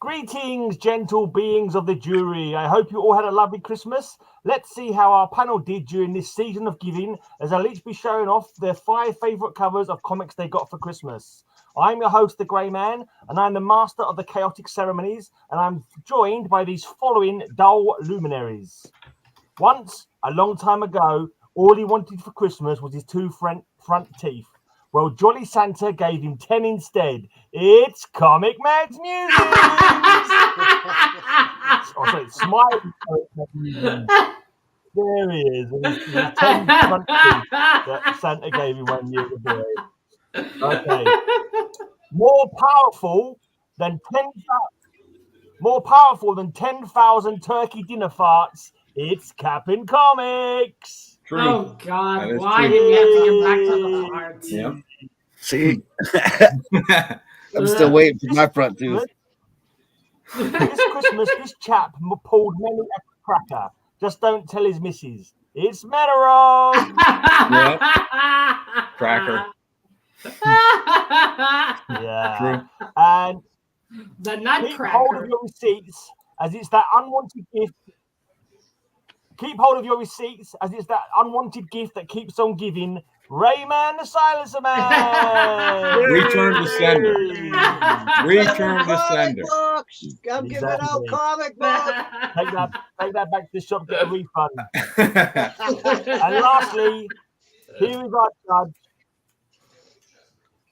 Greetings, gentle beings of the jury. I hope you all had a lovely Christmas. Let's see how our panel did during this season of giving, as I'll each be showing off their 5 favourite covers of comics they got for Christmas. I'm your host, the Grey Man, and I'm the master of the chaotic ceremonies, and I'm joined by these following dull luminaries. Once, a long time ago, all he wanted for Christmas was his 2 front teeth. Well, Jolly Santa gave him 10 instead. It's Comic Mag's Musings! Oh, sorry, Smiling Comic Mag's Musings. There he is. His 10 front teeth that Santa gave him 1 year ago. Okay. More powerful than 10,000 turkey dinner farts. It's CapN Comics. True. Oh God! That is Why true. did we have to get back to the heart? Yeah. See, I'm still waiting for my front tooth. This Christmas, this chap pulled many a cracker. Just don't tell his missus. It's Metarog. Yep. Cracker. Yeah. True. And The keep hold of Nutcracker. your receipts, as it's that unwanted gift. Keep hold of your receipts, as it's that unwanted gift that keeps on giving. Rayman the Silencer Man. Return to sender. Return to sender. Books. I'm giving out Exactly. comic books. Take that back to the shop, get a refund.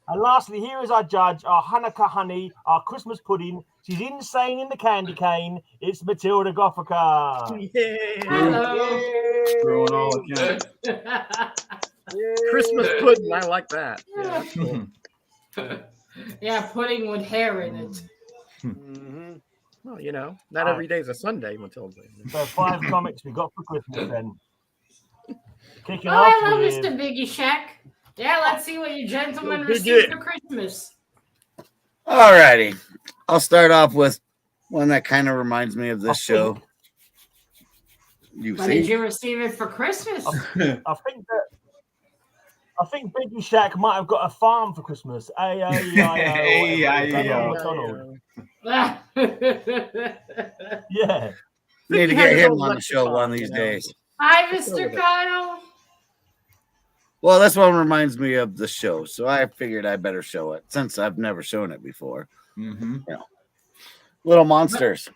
And lastly, here is our judge, our Hanukah honey, our Christmas pudding. She's insane in the candy cane. It's Matilda Gothica. Hello. Throwing all the Christmas pudding, I like that. Yeah, that's cool. Yeah, pudding with hair in it. Mhm. Well, you know, not every day's a Sunday, Matilda. So 5 comics we got for Christmas then. Kicking Oh, off hello, with Mr. Biggie Shack. Yeah, let's see what you gentlemen Biggie. received for Christmas. Alrighty. I'll start off with one that kind of reminds me of this show. You When did see? you receive it for Christmas? I think Biggie Shack might have got a farm for Christmas. A-I-E-I-O. Yeah. Need to get him on the show one of these days. Hi, Mr. Kyle. Well, this one reminds me of the show, so I figured I better show it since I've never shown it before. Mm-hmm. Little Monsters.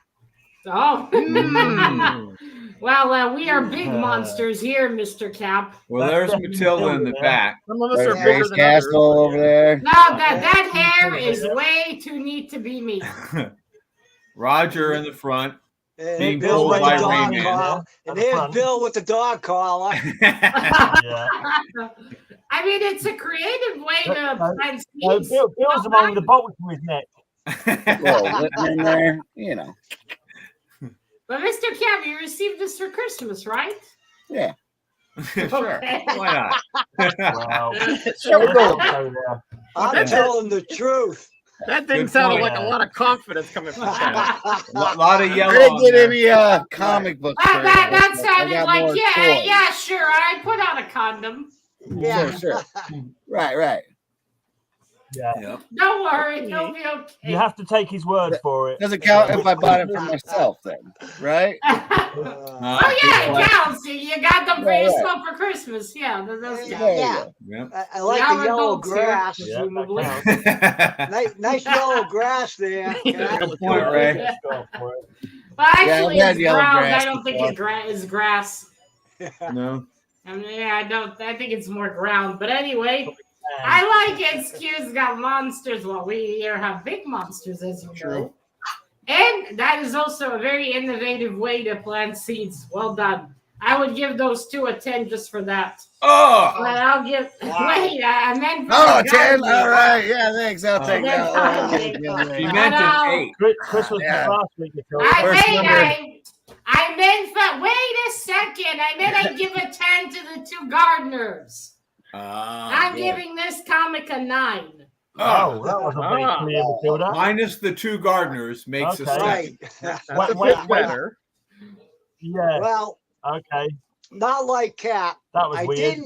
Oh. Mm. Well, we are big monsters here, Mr. Cap. Well, there's Matilda in the back. Some of us are bigger than others. Castle over there. No, that hair is way too neat to be me. Roger in the front. And Being Bill pulled with by the dog Rayman. collar. At And the there's front. Bill with the dog collar. Yeah. I mean, it's a creative way to plan No, scenes. Bill's the one with the bolt to his neck. Well, Whitman in there, you know. But Mr. Cap, you received this for Christmas, right? Yeah. Sure. Why not? Wow. Sure. Let's not go there. I'm telling the truth. That Good thing sounded point. like a lot of confidence coming from Chad. A lot of I yellow didn't on get there. any comic books. That I sounded got like, more yeah, toys. yeah, sure. I put on a condom. Yeah. Sure. Right. Yeah. Yep. Don't worry, you'll be okay. You have to take his word for it. Doesn't count if I bought it for myself then, right? Oh yeah, it counts. You got them for Right. yourself for Christmas. Yeah, that does count. There you Yeah. go. Yep. I like Now the we're yellow adults here. grass. Yeah, Presumably. that counts. Nice yellow grass there. Good point, Ray. Let's go for it. Well, actually, Yeah, I've had it's yellow brown. grass I don't think before. it's grass. No. I mean, yeah, I think it's more ground. But anyway, I like it. Skew's got monsters. Well, we here have big monsters, as you know. And that is also a very innovative way to plant seeds. Well done. I would give those 2 a 10 just for that. Oh! But I'll give. Wow. Wait, I meant. Oh, for 10. gardening. All right. Yeah, thanks. I'll take Yeah, that. okay. She meant an 8. Chris was Yeah. the last week. First number. I meant for. Wait a second. I meant I'd give a 10 to the 2 gardeners. I'm giving this comic a 9. Oh, that wasn't very clear, Matilda. Minus the 2 gardeners makes Okay. a 7. Right. That's Wait, a wait, bit wait. better. Yeah. Well, Okay. not like Cap. That was weird.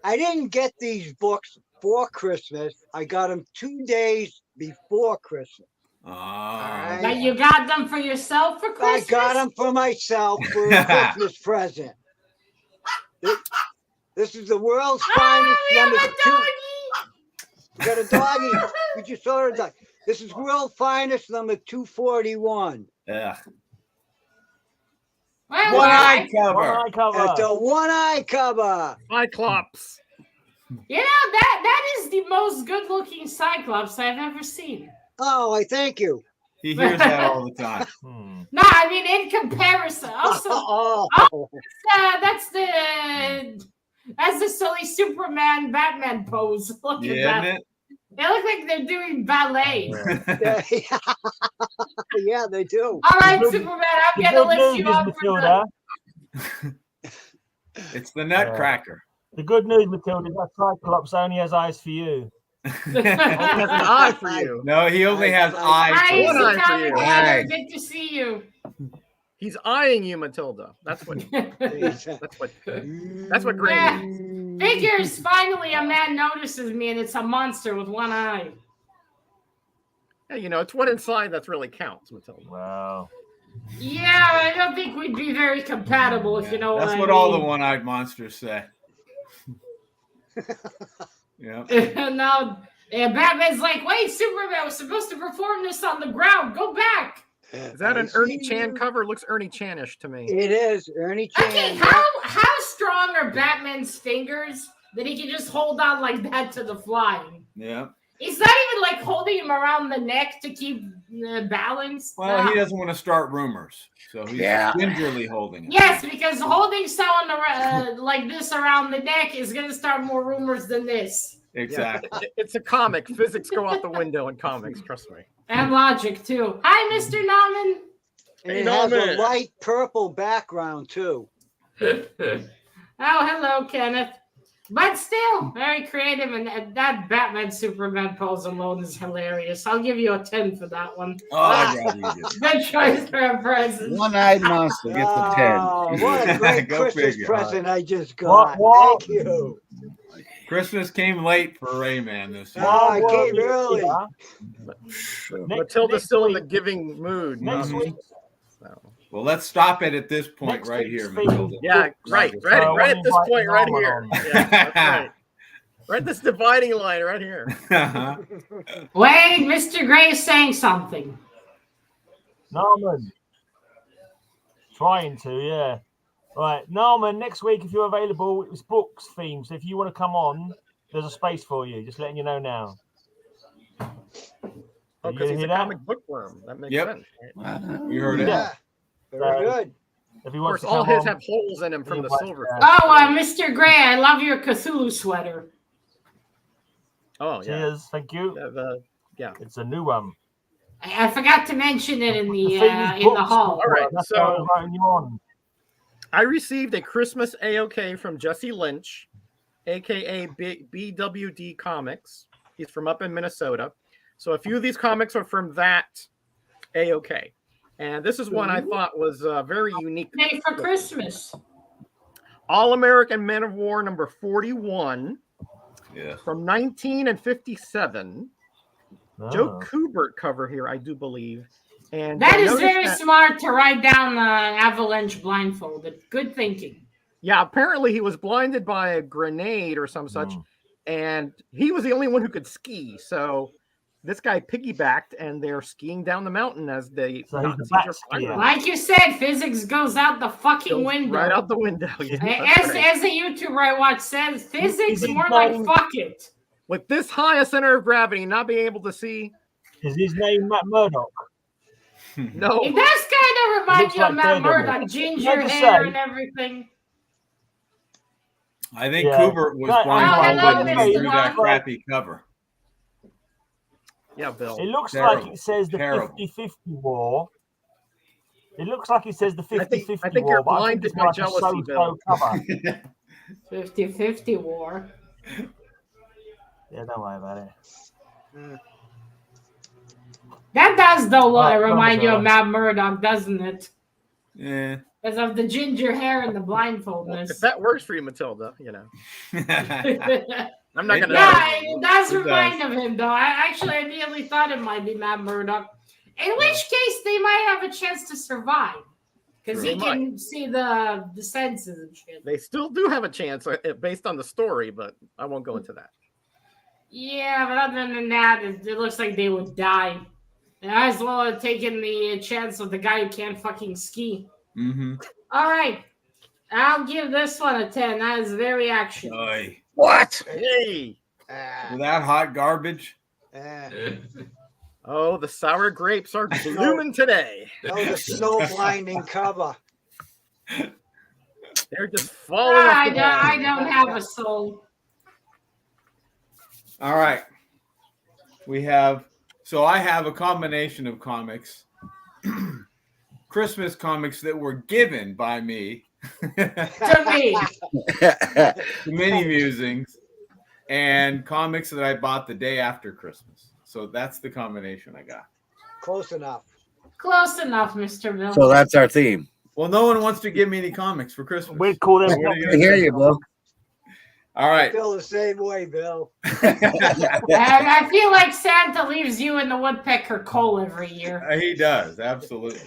I didn't get these books for Christmas. I got them 2 days before Christmas. right. But you got them for yourself for I Christmas? got them for myself for a Christmas present. This is the world's finest we have number a 2. doggy! You got a doggy. We just saw a dog. This is world finest number 241. Yeah. Well, One-eye One cover. eye cover. It's a one-eye cover. Cyclops. you know, that is the most good-looking Cyclops I've ever seen. Oh, I thank you. He hears that all the time. No, I mean, in comparison. Also, Oh, that's the silly Superman Batman pose. Look at Yeah, that. isn't They look like they're doing ballet. it? yeah, they do. All right, The good- Superman, I'm The gonna good lift news you is, up. Matilda. It's the Nutcracker. The good news, Matilda, is that Cyclops only has eyes for you. He has an eye for you. No, he only has eyes. Hi, One eye for Comic you. Gamer. Hey. Good to see you. He's eyeing you, Matilda. That's what. That's what great Yeah. means. Figures, finally a man notices me and it's a monster with one eye. Yeah, you know, it's what inside that really counts, Matilda. Wow. Yeah, I don't think we'd be very compatible if you know That's what what I all the mean. one-eyed monsters say. Yeah. Now, Batman's like, wait, Superman was supposed to perform this on the ground. Go back. Is that an Ernie Chan cover? Looks Ernie Chanish to me. It is. Ernie Okay, Chan. how strong are Batman's fingers that he can just hold on like that to the flying? Yeah. He's not even like holding him around the neck to keep balance. Well, he doesn't want to start rumors, so he's gingerly holding it. Yes, because holding someone like this around the neck is going to start more rumors than this. Exactly. Yeah, it's a comic. Physics go out the window in comics. Trust me. And logic, too. Hi, Mr. Nauman. And it has a light purple background, too. Oh, hello, Kenneth. But still, very creative, and that Batman Superman pose alone is hilarious. I'll give you a 10 for that one. Oh, I'd rather you do. Good choice for a present. One-eyed monster gets a 10. Oh, what a great Go Christmas figure. present I just got. What? Thank you. Christmas came late for Rayman this year. Oh, I came early. Matilda's still in the giving mood. Next Mhm. week. So. Well, let's stop it at this point Next right week's here, theme- Matilda. Yeah, right at this point right here. Yeah, that's right. Right at this dividing line right here. Wait, Mr. Gray is saying something. Norman. Trying to, yeah. Right, Norman, next week, if you're available, it's books theme. So if you want to come on, there's a space for you. Just letting you know now. Oh, You because he's hear a that? comic bookworm. That makes Yep. sense. Right? You heard it. Yeah. Very good. If he Of wants course, to all come his on, have holes in him from the silver. Oh, Mr. Gray, I love your Cthulhu sweater. Oh, yeah. cheers, thank you. Yeah. It's a new one. I forgot to mention it in the thing is in the books, hall. All right, That's so- why I'm inviting you on. I received a Christmas AOK from Jesse Lynch, aka BWD Comics. He's from up in Minnesota. So a few of these comics are from that AOK. And this is one I thought was very unique. Day for Christmas. All American Men of War number 41 Yeah. from 1957. Oh. Joe Kubert cover here, I do believe. And That I is noticed very that- smart to write down Avalanche blindfolded. Good thinking. Yeah, apparently he was blinded by a grenade or some such, and he was the only one who could ski. So this guy piggybacked, and they're skiing down the mountain as they So he's the Nazis bat are skier. firing. Like you said, physics goes out the fucking Goes window. right out the window. Yeah, that's As, right. as a YouTuber I watch says, physics Is he more like playing- fuck it. With this high a center of gravity, not being able to see, Is his name Matt Murdock? no. It does kind of remind Looks you of like Matt Daredevil. Murdock, ginger Can I just hair say- and everything. I think Yeah. Kubert was No, blindfolded hello, when he Mr. drew that Ron. crappy cover. Yeah, Bill. It looks Terrible. like it says the Terrible. 50-50 war. It looks like it says the 50-50 I think war, you're but I think blinded it's by like a jealousy, so-so Bill. cover. 50-50 war. Yeah, don't worry about it. That does, though, Oh, remind you of God. Matt Murdock, doesn't it? Yeah. Because of the ginger hair and the If blindfoldness. that works for you, Matilda, you know. Yeah, I'm not It going does. to. it does It remind of him, though. I immediately thought it might be Matt Murdock. In which case, they might have a chance to survive. Because True. he can see the senses and shit. They still do have a chance based on the story, but I won't go into that. Yeah, but other than that, it looks like they would die. They might as well have taken the chance of the guy who can't fucking ski. Mm-hmm. All right. I'll give this one a 10. That is very action. What? Hey! With that hot garbage. Oh, the sour grapes are blooming today. That was a snow blinding cover. They're just falling off I the wall. don't have a soul. All right. I have a combination of comics. Christmas comics that were given by me. To me. The mini musings. And comics that I bought the day after Christmas. So that's the combination I got. Close enough. Close enough, Mr. Bill. So that's our theme. Well, no one wants to give me any comics for Christmas. We'd call them. What are you I gonna hear do? you, Bill. All I right. feel the same way, Bill. And I feel like Santa leaves you and the woodpecker coal every year. He does, absolutely.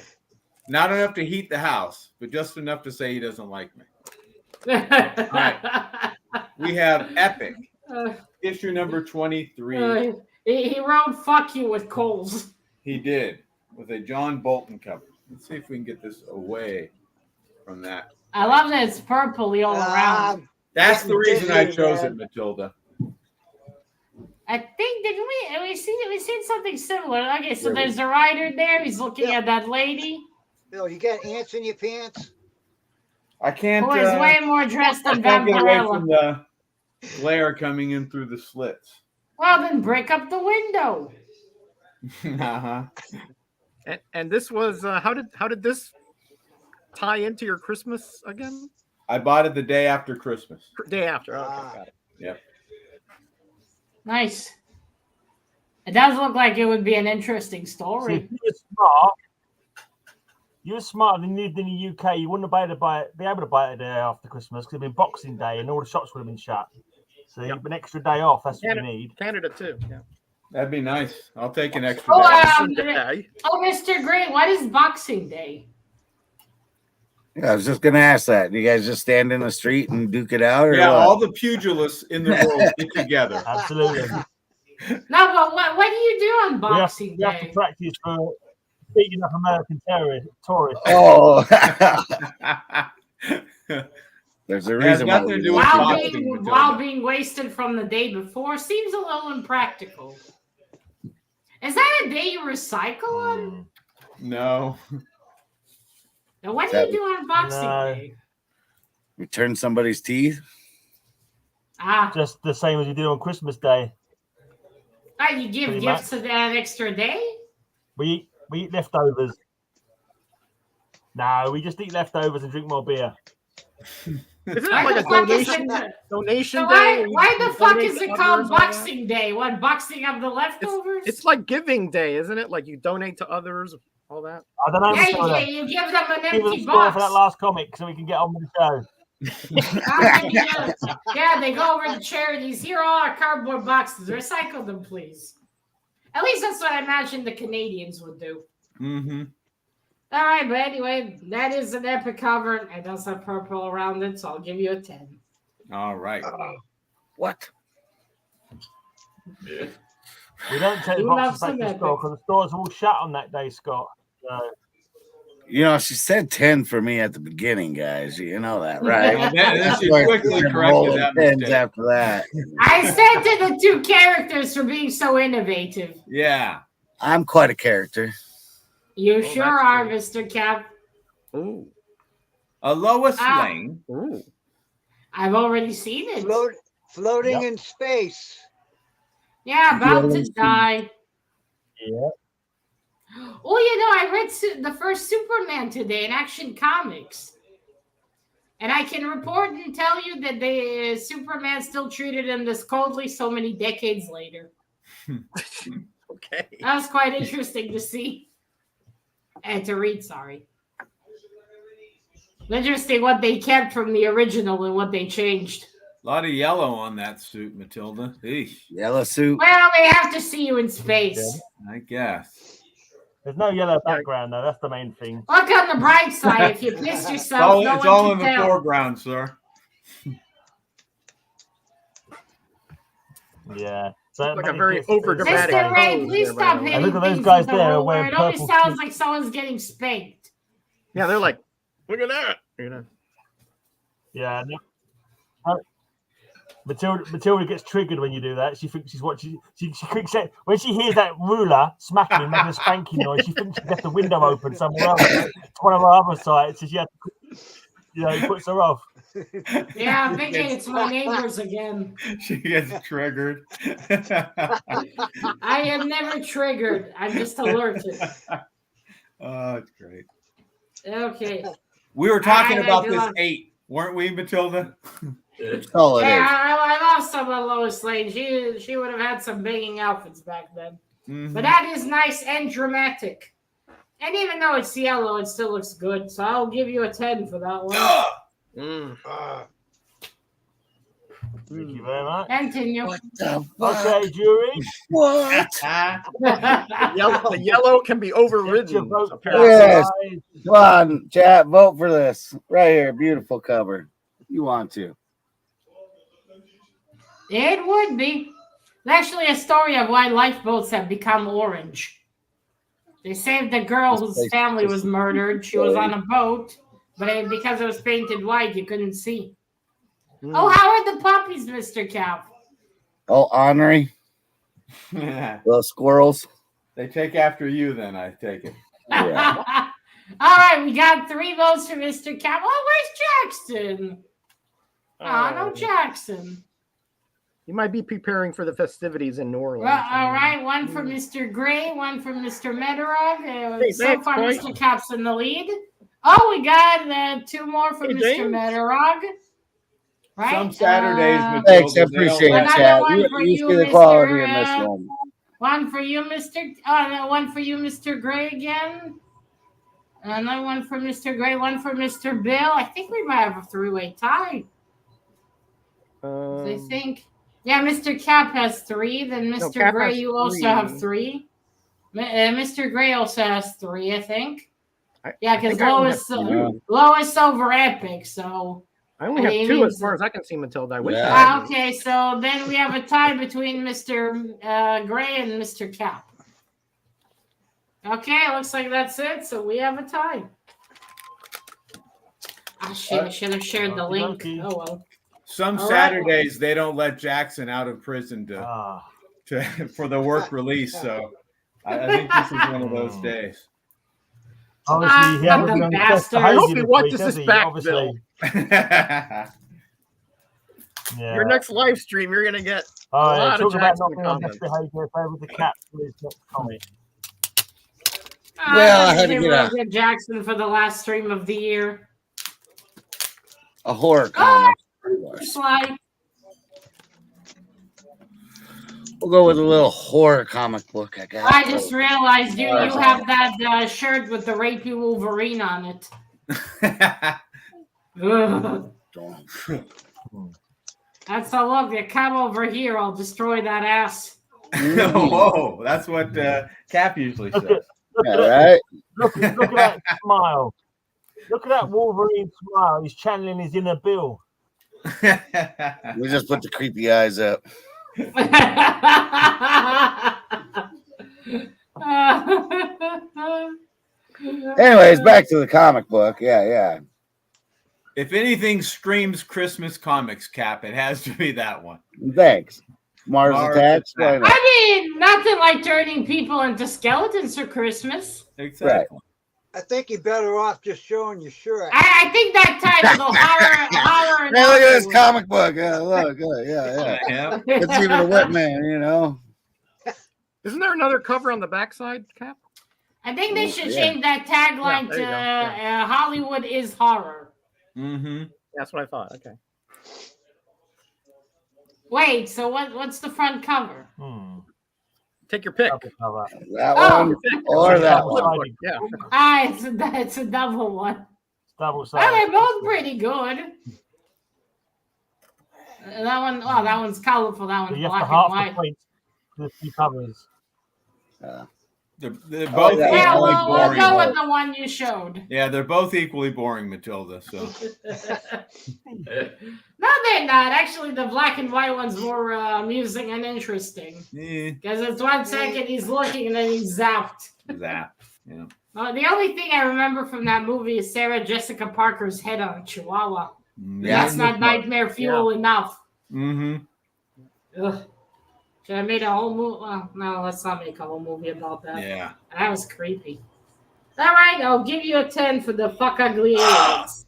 Not enough to heat the house, but just enough to say he doesn't like me. right. We have Epic, issue number 23. He wrote "fuck you" with coals. He did, with a John Bolton cover. Let's see if we can get this away from that. I love that it's purpley all around. That's the reason I chose it, Matilda. I think we seen something similar. Okay, so there's a rider there. He's looking at that lady. Bill, you got ants in your pants? I can't. Who is way more dressed I than can't get away from Vampirella. the glare coming in through the slits. Well, then break up the window. uh-huh. And this was how did this tie into your Christmas again? I bought it the day after Christmas. Day after. Okay, got it. Yep. Nice. It does look like it would be an interesting story. You're smarter than you lived in the UK. You wouldn't be able to buy it the day after Christmas because it'd been Boxing Day and all the shops would have been shut. So you've an extra day off. That's what you need. Canada too. Yeah. That'd be nice. I'll take an extra Oh, day. Mr. Gray, what is Boxing Day? Yeah, I was just gonna ask that. You guys just stand in the street and duke it out, or Yeah, what? all the pugilists in the world get together. Absolutely. No, but what do you do on Boxing You have to Day? practice for beating up American tourists. Oh, there's a It has reason nothing why to we do with While boxing, being, Matilda. while being wasted from the day before seems a little impractical. Is that a day you recycle on? No. Now, what do you do on Boxing No. Day? return somebody's teeth. Ah, Just the same as you do on Christmas Day. you give Pretty gifts to that extra day? We eat leftovers. No, we just eat leftovers and drink more beer. Isn't it Why like the a fuck is donation it- donation So day? why the fuck is it called Boxing? Boxing Day? What, boxing up the leftovers? It's like giving day, isn't it? Like you donate to others, all that. I don't know. yeah, Matilda. you give them an Give us a empty score for that box. last comic so we can get on with the show. Yeah, they go over to charities. Here are all our cardboard boxes. Recycle them, please. At least that's what I imagine the Canadians would do. Mm-hmm. All right, but anyway, that is an epic cover. It does have purple around it, so I'll give you a 10. All right. What? We don't take You boxes love back to some store because the stores are all shut on that day, Scott. So, You know, she said 10 for me at the beginning, guys. You know that, right? Well, then she Like, quickly you're corrected rolling that tens mistake. after that. I said to the two characters for being so innovative. Yeah. I'm quite a character. You Oh, sure that's are, good. Mr. Cap. Ooh. A Lois Ah. Lane. Ooh. I've already seen it. Floating Yep. in space. Yeah, about to Yeah. die. yeah. Oh, you know, I read the first Superman today in Action Comics. And I can report and tell you that the Superman still treated him this coldly so many decades later. Okay. That was quite interesting to see. And to read, sorry. Interesting what they kept from the original and what they changed. A lot of yellow on that suit, Matilda. Eesh, Yellow suit. Well, they have to see you in space. I guess. There's no yellow background though. That's the main thing. Look on the bright side. If you piss yourself, no It's one all can in the tell. foreground, sir. Yeah. So Like a very overdramatic Mr. Ray, pose please there, stop by the way. hitting look at those things guys with the there ruler. wearing It always purple sounds suits. like someone's getting spanked. Yeah, they're like, look at that. You know. Yeah. Matilda gets triggered when you do that. She thinks she's watching. She thinks that when she hears that ruler smacking, making a spanking noise, she thinks she's left the window open somewhere else. It's one of her other sites, so she has to, it puts her off. Yeah, I'm thinking it's my neighbors again. She gets triggered. I am never triggered. I'm just alerted. Oh, it's great. Okay. We were talking I about do this love- 8, weren't we, Matilda? That's all it Yeah, is. I love some of Lois Lane. She would have had some banging outfits back then. Mhm. But that is nice and dramatic. And even though it's yellow, it still looks good. So I'll give you a 10 for that one. Thank you very much. Continue. What the fuck? Okay, jury. What? The yellow can be Get your overridden. vote apparently. Yes. guys. Come on, chat, vote for this. Right here. Beautiful cover. You want to. It would be. Actually, a story of why lifeboats have become orange. They saved a girl whose family was murdered. She was on a boat, but because it was painted white, you couldn't see. Oh, how are the puppies, Mr. Cap? Oh, ornery. Little squirrels. They take after you, then, I take it. Yeah. All right, we got 3 votes for Mr. Cap. Oh, where's Jackson? Oh, no Jackson. You might be preparing for the festivities in New Orleans. Well, all right, 1 for Mr. Gray, 1 for Mr. Metarog. Hey, So thanks, far, boy. Mr. Cap's in the lead. Oh, we got 2 more for Hey, Mr. James. Metarog. Right? Some Saturdays, Matilda, Thanks, I they appreciate don't it, let- chat. Another one for You you, see the Mr. quality in this one. 1 for you, Mr. No, 1 for you, Mr. Gray again. Another 1 for Mr. Gray, 1 for Mr. Bill. I think we might have a 3-way tie. I think. Yeah, Mr. Cap has 3. Then Mr. Cap Gray, has you also 3. have 3. Mr. Gray also has 3, I think. Yeah, because I think I only Lois, have 2. Lois over Epic, so. I only have 2 as far as I can see, Matilda. I wish I Yeah. had. Okay, so then we have a tie between Mr. Gray and Mr. Cap. Okay, looks like that's it. So we have a tie. Ah, shit, I should have shared the link. Okey-dokey. Oh, well. Some All right. Saturdays, they don't let Jackson out of prison Ah, for the work release. So I think this is one of those days. obviously, he hasn't the been on the best bastard. behavior I hope he this watches week, has this he? back, Obviously. Yeah. Your next live stream, you're gonna get All a right, lot of talk about Jackson not being on best comments. behavior. Over the cat for his next comic. Well, I had to give get a a- good Jackson for the last stream of the year. A horror comic. Slide. We'll go with a little horror comic book, I guess. I just realized you have that shirt with the rapey Wolverine on it. Ugh. That's a look. They come over here. I'll destroy that ass. Whoa, that's what Cap usually says. All right. Look at that smile. Look at that Wolverine smile. He's channeling his inner Bill. We just put the creepy eyes up. Anyways, back to the comic book. Yeah. If anything screams Christmas comics, Cap, it has to be that one. Thanks. Mars Mars Attacks. Why Attacks. not? I mean, nothing like turning people into skeletons for Christmas. Exactly. I think you're better off just showing your shirt. I think that title, the horror. Hey, look at this comic book. Yeah, look. Yeah. Yeah. It's even a wet man, you know. Isn't there another cover on the backside, Cap? I think they should Yeah. change that tagline Yeah, there you to go. Hollywood is horror. Mm-hmm. That's what I thought. Okay. Wait, so what's the front cover? Take your pick. That Oh. one or that one. Yeah. Ah, it's a double one. Double Oh, sided. they're both pretty good. That one, oh, that one's colorful. That one's You have to black half and the white. points for the 2 covers. They're both yeah. Yeah, equally we'll boring. go with the one you showed. Yeah, they're both equally boring, Matilda. So No, they're not. Actually, the black and white one's more amusing and interesting. Because it's 1 second he's looking and then he's zapped. Zap. Yeah. The only thing I remember from that movie is Sarah Jessica Parker's head on a chihuahua. Yeah. That's not nightmare fuel enough. Mm-hmm. Ugh. Should I made a whole movie? Well, no, let's not make a whole movie about that. Yeah. That was creepy. All right, I'll give you a 10 for the fuck ugly aliens.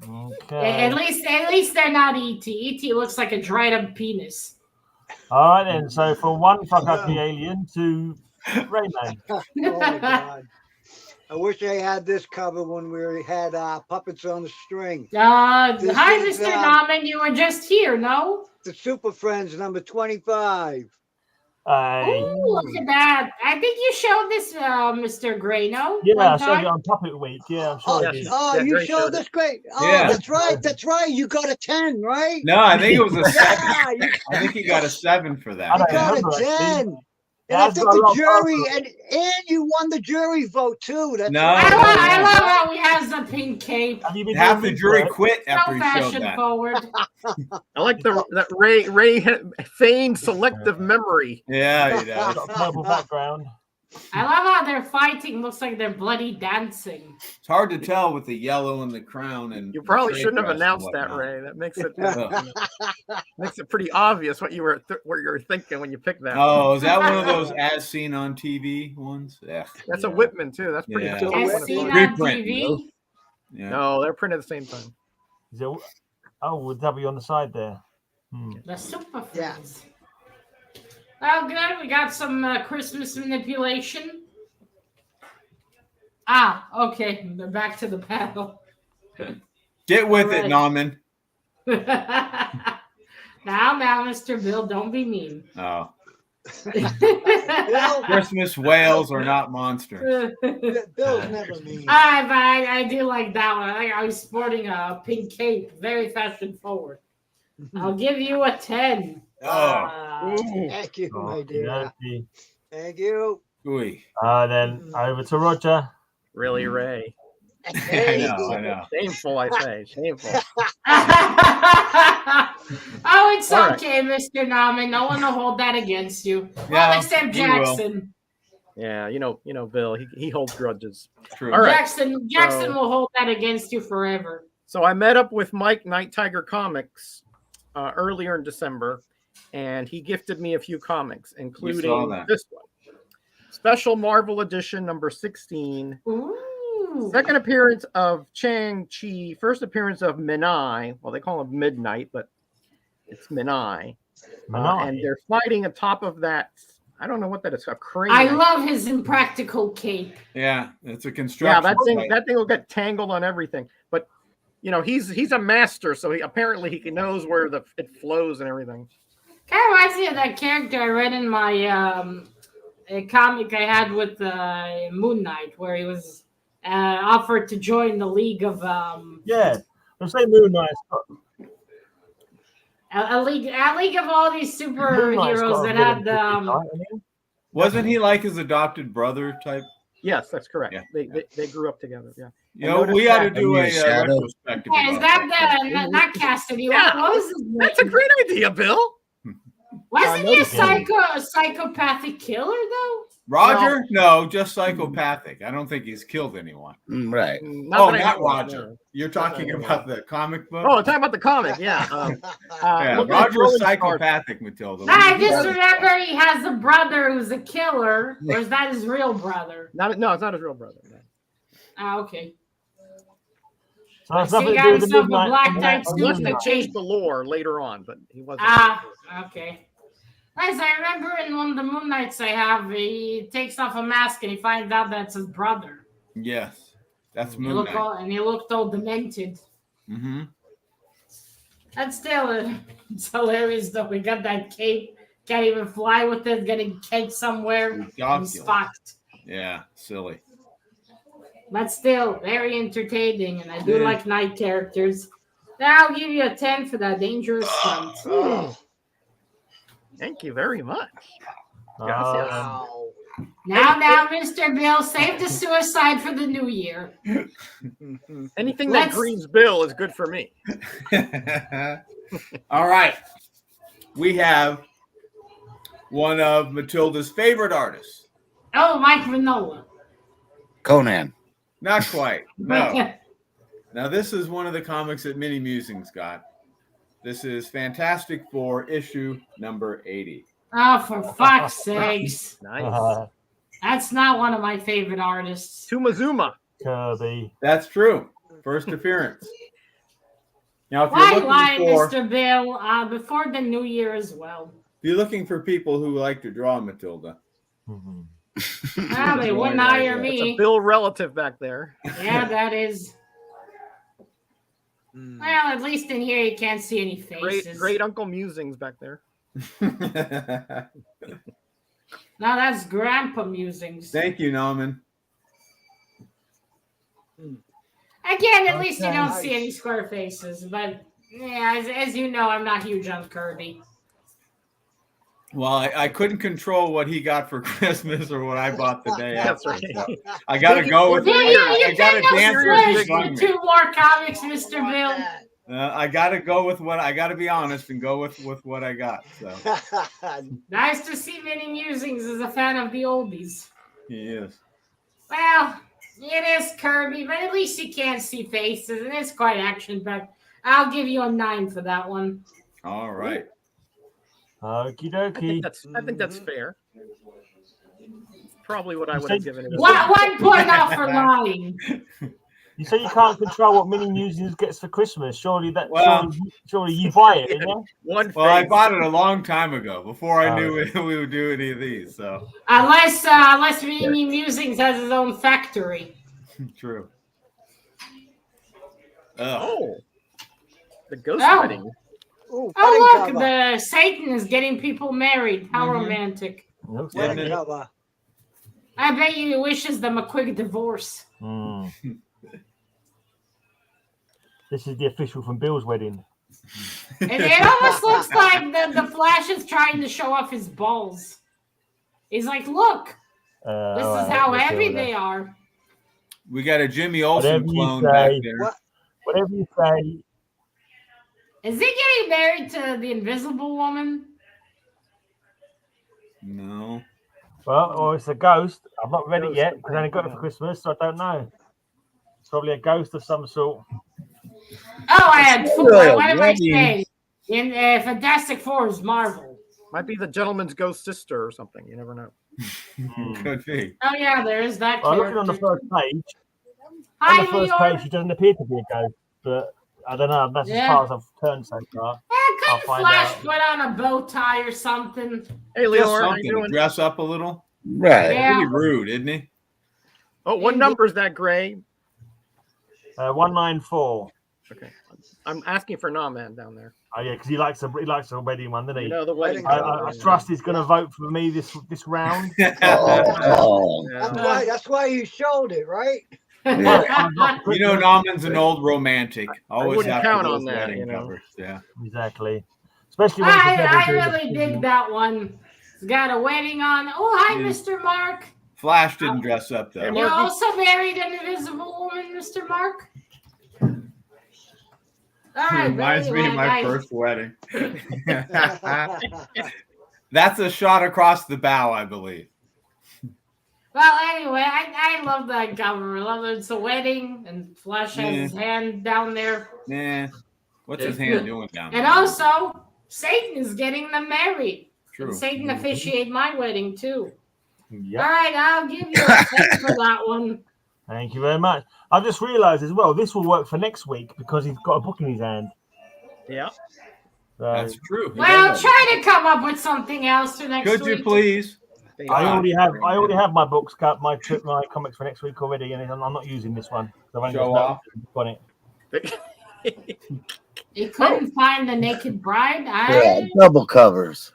Okay. At least they're not ET. ET looks like a dried up penis. All right then. So from one fuck ugly alien to Rayman. Oh my God. I wish I had this cover when we had puppets on the string. Hi, This is, Mr. Nauman. You were just here, no? The Super Friends number 25. Ooh, look at that. I think you showed this, Mr. Grayno. Yeah, I one showed time. it on Puppet Week. Yeah, I'm sure I did. Oh, Yeah, you Gray showed showed this great. Oh, Yeah. that's right. That's right. You got a 10, right? No, I think it was a 7. Yeah, you I think he got a 7 for I that. don't got remember, a actually. 10. And Yeah, I I've think got a the lot of jury, photos. and you won the jury vote too. That's No. I love how he has the pink cape. Have you been Half doing the jury research? quit after So he showed fashion that. forward. I like that Ray feigned selective memory. Yeah, he Got does. a purple background. I love how they're fighting. Looks like they're bloody dancing. It's hard to tell with the yellow and the crown. And You probably the shouldn't have trade dress and announced that, whatnot. Ray. That makes it Ugh. makes it pretty obvious what you were thinking when you picked that. Oh, is that one of those as seen on TV ones? Yeah. That's a Whitman too. That's pretty Yeah. cool. As seen on Reprint, TV. Yeah. No, they're printed at the same time. Is it, oh, with W on the side there. The Super Yeah. Friends. Oh, good. We got some Christmas manipulation. Okay. They're back to the panel. Get with All right. it, Nauman. Now, Mr. Bill, don't be mean. Oh. Bill, Christmas whales are not monsters. Bill's never mean. I do like that one. I was sporting a pink cape, very fashion forward. I'll give you a 10. Oh. Thank you, my Oh, dear. okay. Thank you. Ooh. Then over to Roger. Really, Ray? I know. Shameful, I say. Shameful. Oh, it's All right. okay, Mr. Nauman. No one will hold that against you. Yeah, Well, except he will. Jackson. Yeah, you know, Bill. He holds grudges. True. All right. Jackson So- will hold that against you forever. So I met up with Mike, Night Tiger Comics, earlier in December, and he gifted me a few comics, including that. this one, Special Marvel Edition number 16. Ooh. Second appearance of Chang-Chi. First appearance of Minai. Well, they call him Midnight, but it's Minai. And they're fighting atop of that. I don't know what that is. A crane. I love his impractical cape. Yeah, it's a Yeah, construction. that thing will get tangled on everything. But he's a master, so apparently he knows where it flows and everything. Kind of reminds me of that character I read in my a comic I had with Moon Knight, where he was offered to join the League of Yeah, I'm saying Moon Knight. a league of all these superheroes that had Wasn't he like his adopted brother type? Yes, that's correct. Yeah. They grew up together. Yeah. You know, we ought to do a Shadow. retrospective. Yeah, is about that not Cassidy? Yeah. What was his name? That's a great idea, Bill. Wasn't he a noticed psychopathic killer though? Roger? No, just psychopathic. I don't think he's killed anyone. Right. Not that I know of, Roger. no. You're talking about the comic book? Oh, talking about the comic, yeah. yeah, look at Roger's Rolling psychopathic, Matilda. No, I just remember he has a brother who's a killer, or is that his real brother? No, it's not his real brother. No. Okay. So that's So nothing he to got do with the himself a Midnight. black and type that- suit Unless and they a changed the lore later on, but he wasn't. Okay. Nice. I remember in one of the Moon Knights I have, he takes off a mask and he finds out that's his brother. Yes, that's He Moon looked Knight. he looked all demented. Mm-hmm. That's still it's hilarious though. We got that cape, can't even fly with it, getting kicked somewhere. He's Ridiculous. fucked. Yeah, silly. But still, very entertaining, and I do Yeah. like night characters. Now I'll give you a 10 for that dangerous stunt. Thank you very much. Uh, Wow. Now, Mr. Bill, save the suicide for the new year. Anything that greens Bill is good for me. All right. We have one of Matilda's favorite artists. Oh, Mike Mignola. Conan. Not quite. No. Now, this is one of the comics that Mini Musings got. This is Fantastic Four issue number 80. Oh, for fuck's sakes. Nice. That's not one of my favorite artists. Tumazuma. Kirby. That's true. First appearance. Now, if Why, you're looking for, Mr. Bill? Before the new year as well. if you're looking for people who like to draw Matilda, Well, they wouldn't hire It's a me. Bill relative back there. Yeah, that is. Well, at least in here you can't see any faces. Great Uncle Musings back there. Now that's Grandpa Musings. Thank you, Norman. Again, at least you don't Nice. see any square faces. But yeah, as you know, I'm not huge on Kirby. Well, I couldn't control what he got for Christmas or what I bought the day That's after. right. I got to go with You I got to take dance no with swears the for song. 2 more comics, Mr. Bill. I got to go with what I got to be honest and go with what I got. So Nice to see Mini Musings as a fan of the oldies. he is. Well, it is Kirby, but at least you can't see faces, and it's quite action-packed. I'll give you a 9 for that one. All right. Okie I dokie. think that's fair. Probably what I would said- have given it. you One point off for lying. You say you can't control what Mini Musings gets for Christmas. Surely Well- surely you buy it, didn't you? One Well, I face. bought it a long time ago before I Oh. knew we would do any of these. So Unless Mini Musings has his own factory. true. Ugh. Oh, the ghost Oh. wedding. Ooh, Oh, wedding look, cover. the Satan is getting people married. How romantic. Looks Yeah, like Wedding it. cover. I bet you he wishes them a quick divorce. Mm. This is the official from Bill's wedding. It almost looks like the Flash is trying to show off his balls. He's like, look, this is how heavy they are. We got a Jimmy Olsen Whatever you clone say. back there. What? Whatever you say. Is he getting married to the Invisible Woman? No. Well, or it's a ghost. I've not read it Ghost yet of because I only got it for Hanukah. Christmas, so I don't know. It's probably a ghost of some sort. Oh, I had four. Well, What am I maybe. saying? In Fantastic Four is Marvel. Might be the gentleman's ghost sister or something. You never know. Could be. Oh yeah, there is that Well, character. looking on the first page, Hi, on the first Leora. page, she doesn't appear to be a ghost, but I don't know. That's Yeah. as far as I've turned so far. I'll Couldn't find Flash out. put on a bow tie or something? Hey, Just Leora, how you something to doing? dress up a little. Right. Yeah. Pretty rude, isn't he? Oh, what number is that, Gray? 194. Okay, I'm asking for Naman down there. Oh yeah, because he likes a wedding one, doesn't he? You know the wedding. Wedding I trust he's going to vote for me this round. Oh, Yeah. That's why you showed it, right? You know, Nauman's an old romantic. Always wouldn't have count those on that, wedding you know. covers. Yeah. Exactly. Especially when it's never I doing really the- dig that one. It's got a wedding on. Oh, hi, Yeah. Mr. Mark. Flash didn't dress up though. Hey, You Mark, also married an invisible woman, Mr. Mark? All right, Reminds me of anyway, my guys. first wedding. That's a shot across the bow, I believe. Well, anyway, I love that cover. I love it. It's a wedding, and Flash has his hand down there. Nah. What's his hand doing down And there? also, Satan is getting them married. True. And Satan officiated my wedding, too. Yep. All right, I'll give you a 10 for that one. Thank you very much. I just realised as well, this will work for next week because he's got a book in his hand. Yeah. So That's true. He Well, does. try to come up with something else for next Could week. you please? I already have my books, my comics for next week already, and I'm not using this one. I've only Show got off. on it. You couldn't find the Naked Bride? yeah, double covers.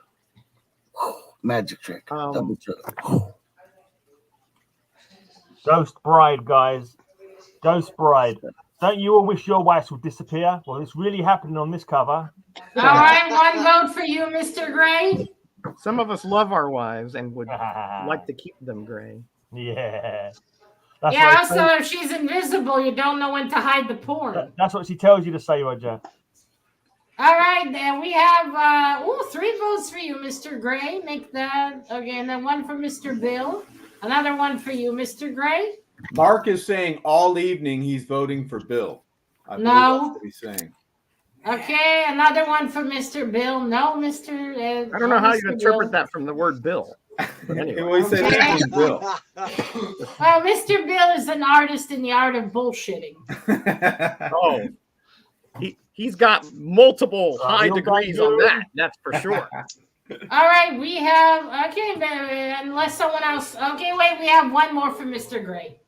Magic trick. Um, Double trick. Ghost Bride, guys. Ghost Bride. Don't you all wish your wives would disappear? Well, it's really happening on this cover. All right, one vote for you, Mr. Gray. Some of us love our wives and would like to keep them gray. Yeah. Yeah, also, if she's invisible, you don't know when to hide the porn. That's what she tells you to say, Roger. All right, then we have 3 votes for you, Mr. Gray. Make that okay, and then 1 for Mr. Bill. Another 1 for you, Mr. Gray. Mark is saying all evening he's voting for Bill. I believe that's what he's saying. Okay, another 1 for Mr. Bill. No, Mr. I don't know how you Mr. interpret Bill. that from the word Bill. But anyway. He always says Okay. Bill. Well, Mr. Bill is an artist in the art of bullshitting. Oh, he's got multiple high you degrees got on you. that. That's for sure. All right, we have unless someone else. Okay, wait, we have 1 more for Mr. Gray.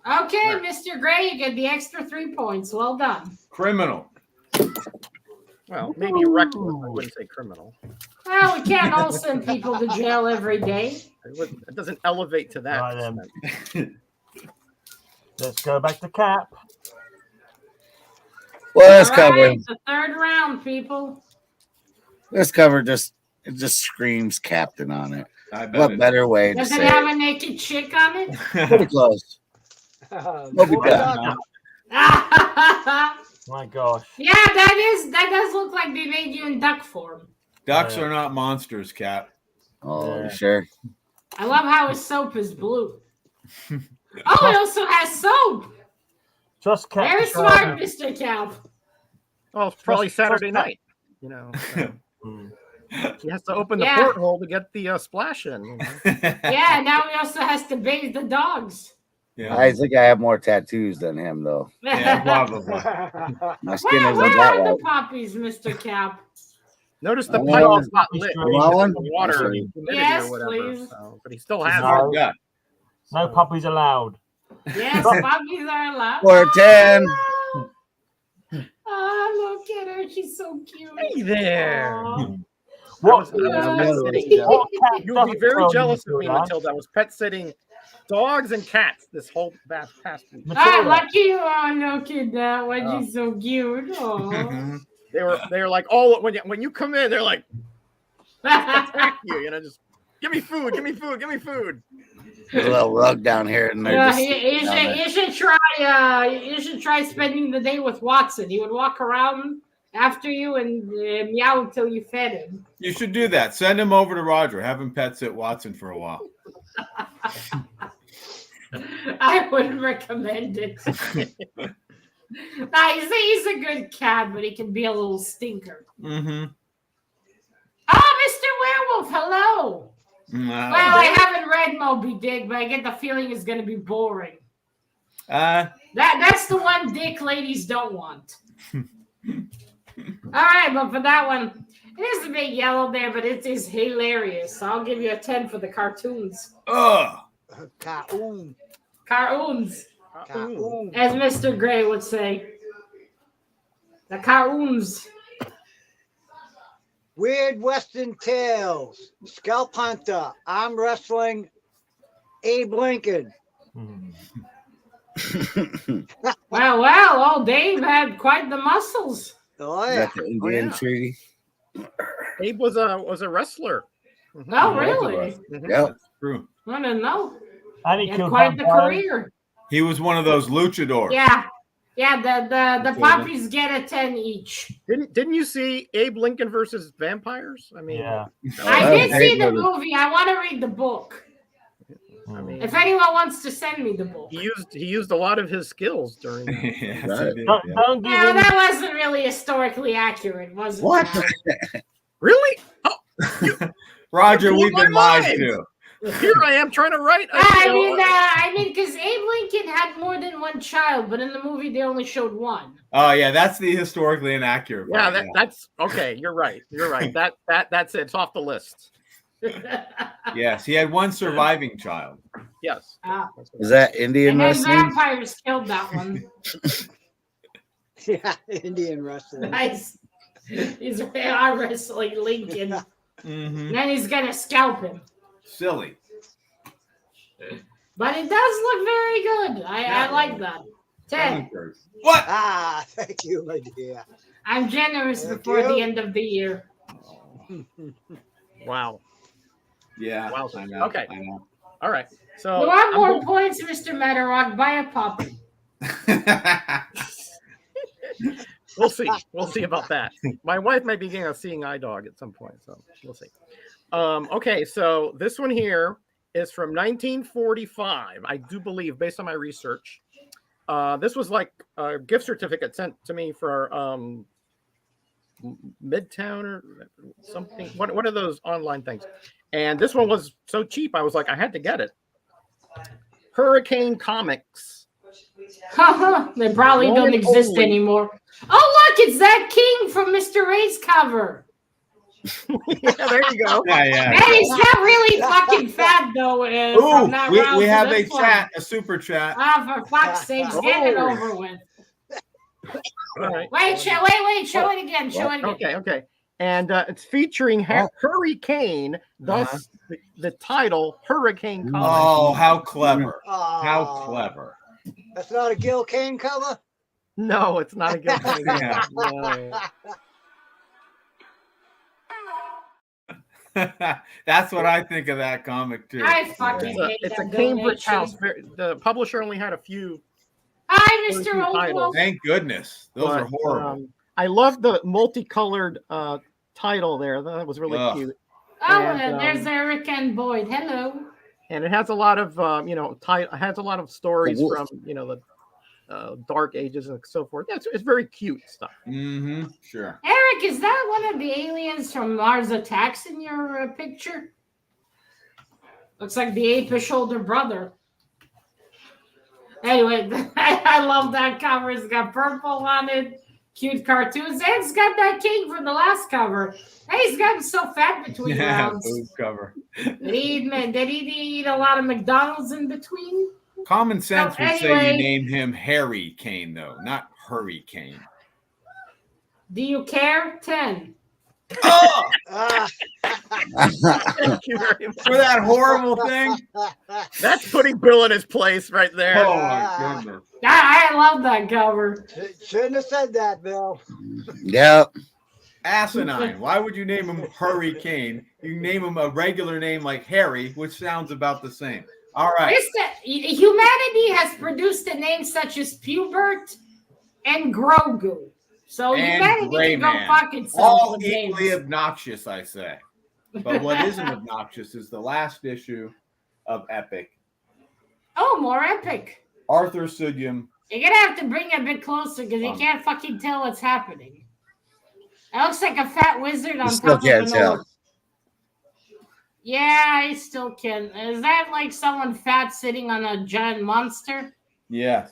Okay, Mr. Gray, you get the extra 3 points. Well done. Criminal. Well, maybe reckless. I wouldn't say criminal. Well, we can't all send people to jail every day. It doesn't elevate to that. Right, then. extent. Let's go back to Cap. Well, this All cover, right, the 3rd round, people. just screams Captain on it. I bet What it better way to Does it say have it? a naked chick on it? Pretty close. Moby Dick. My gosh. Yeah, that does look like they made you in duck form. Ducks are not monsters, Cap. Oh, Yeah. sure. I love how his soap is blue. Oh, it also has soap. Just Cap. Very smart, Mr. Cap. Well, it's probably Just- Saturday just- night. You know, so Mm. he has to open the Yeah. porthole to get the splash in. You know? Yeah, now he also has to bathe the dogs. Yeah. I think I have more tattoos than him, though. Yeah, probably. My skin Where isn't that are the white. poppies, Mr. Cap? Notice the Oh, pipe yeah. is not lit. You want one? The water, Yes, humidity Yes, or whatever. please. So, but he still has No. it. Yeah. No puppies allowed. Yes, poppies are allowed. Or 10. Oh, look at her. She's so cute. Hey there. Aw. What? I was Yeah. pet sitting, What Cap you'll be doesn't very tell you, jealous of me, Matilda? Matilda. I was pet sitting dogs and cats this whole past week. Ah, Matilda, lucky you. Oh, no, kid. That was so cute. Oh. They were like all when you come in, they're like attack you know, just give me food, give me food, give me food. There's a little rug down here, and they're just sitting down there. You should try spending the day with Watson. He would walk around after you and meow until you fed him. You should do that. Send him over to Roger. Have him pet sit Watson for a while. I wouldn't recommend it. Nah, he's a good cat, but he can be a little stinker. Mm-hmm. Oh, Mr. Werewolf, hello. Well, I haven't read Moby Dick, but I get the feeling it's going to be boring. That's the one Dick ladies don't want. All right, but for that one, it is a bit yellow there, but it is hilarious. So I'll give you a 10 for the cartoons. Ugh. Ka-oom. Cartoons, Ka-oom. as Mr. Gray would say. The cartoons. Weird Western Tales. Scalp Hunter. Arm Wrestling. Abe Lincoln. Well, old Dave had quite the muscles. Oh, Is yeah. that the Indian yeah. treaty? Abe was a wrestler. Oh, really? Mhm. Yep. True. I don't know. and He he had killed quite the vampires. career. He was one of those luchadors. Yeah. The puppies get a 10 each. Didn't you see Abe Lincoln versus vampires? I mean, Yeah. I Oh, did very see the good. movie. I want to read the book. I mean, If anyone wants to send me the book. he used a lot of his skills during that. Yes, Right. he did, Don't, yeah. don't give Yeah, him. that wasn't really historically accurate, was it? What? Now? Really? Oh, Roger, Blew we've my been lied mind. to. here I am trying to write. I mean, because Abe Lincoln had more than one child, but in the movie they only showed one. Oh yeah, that's the historically inaccurate. yeah, part, that's okay. You're right. You're right. That's it. It's off the list. Yes, he had one surviving child. Yes. Ah, Is that Indian and then wrestling? vampires killed that one. Yeah, Indian wrestling. Nice. He's arm wrestling Lincoln. Mm-hmm. Then he's gonna scalp him. Silly. But it does look very good. I like that. 10. What? Ah, thank you, my dear. I'm generous Thank before you. the end of the year. Wow. Yeah. Wow. I know. Okay. I know. All right. So You want more points, Mr. Metarog? Buy a puppy. we'll see. We'll see about that. My wife might be getting a seeing eye dog at some point, so we'll see. Okay, so this one here is from 1945, I do believe, based on my research. This was like a gift certificate sent to me for Midtown or something. One of those online things. And this one was so cheap, I was like, I had to get it. Hurricane Comics. They probably One don't and exist only. anymore. Oh, look, it's that king from Mr. Ray's cover. Yeah, there you go. Yeah. Hey, he's not really fucking fat, though. Ooh, we have a one. chat, a super chat. Ah, for fuck's sake, get it over with. All right. Wait, show it again. Show it again. Okay. And it's featuring Hurricane, thus the title Hurricane Comics. Oh, how clever. Oh, How clever. That's not a Gil Kane cover? No, it's not a good thing. Yeah. No. That's what I think of that comic too. I fucking hate It's a that Cambridge donation. house. The publisher only had a few. Hi, Mr. Titles. Oldwell. Thank goodness. Those are but, horrible. I love the multicolored title there. That was really Ugh. cute. Oh, And, there's Eric and Boyd. Hello. And it has a lot of has a lot of stories from the Dark Ages and so forth. Yeah, it's very cute stuff. Mm-hmm. Sure. Eric, is that one of the aliens from Mars Attacks in your picture? Looks like the apish older brother. Anyway, I love that cover. It's got purple on it, cute cartoons, and it's got that king from the last cover. Hey, he's gotten so fat between rounds. Boob cover. Did he eat a lot of McDonald's in between? Common sense would say anyway. you name him Harry Kane, though, not Hurricane. Do you care? 10. Oh, Thank you very much. for that horrible thing. That's putting Bill in his place right there. Oh my goodness. I love that cover. Shouldn't have said that, Bill. Yep. Asinine. Why would you name him Hurricane? You name him a regular name like Harry, which sounds about the same. All right. Humanity has produced a name such as Pubert and Grogu. So And humanity can go Greyman. fuck itself. All with equally names. obnoxious, I say. But what isn't obnoxious is the last issue of Epic. Oh, more epic. Arthur Sugyam. You're gonna have to bring it a bit closer because you can't fucking tell what's happening. It looks like a fat wizard on still top of can't an tell. orc. Yeah, I still can. Is that like someone fat sitting on a giant monster? Yeah.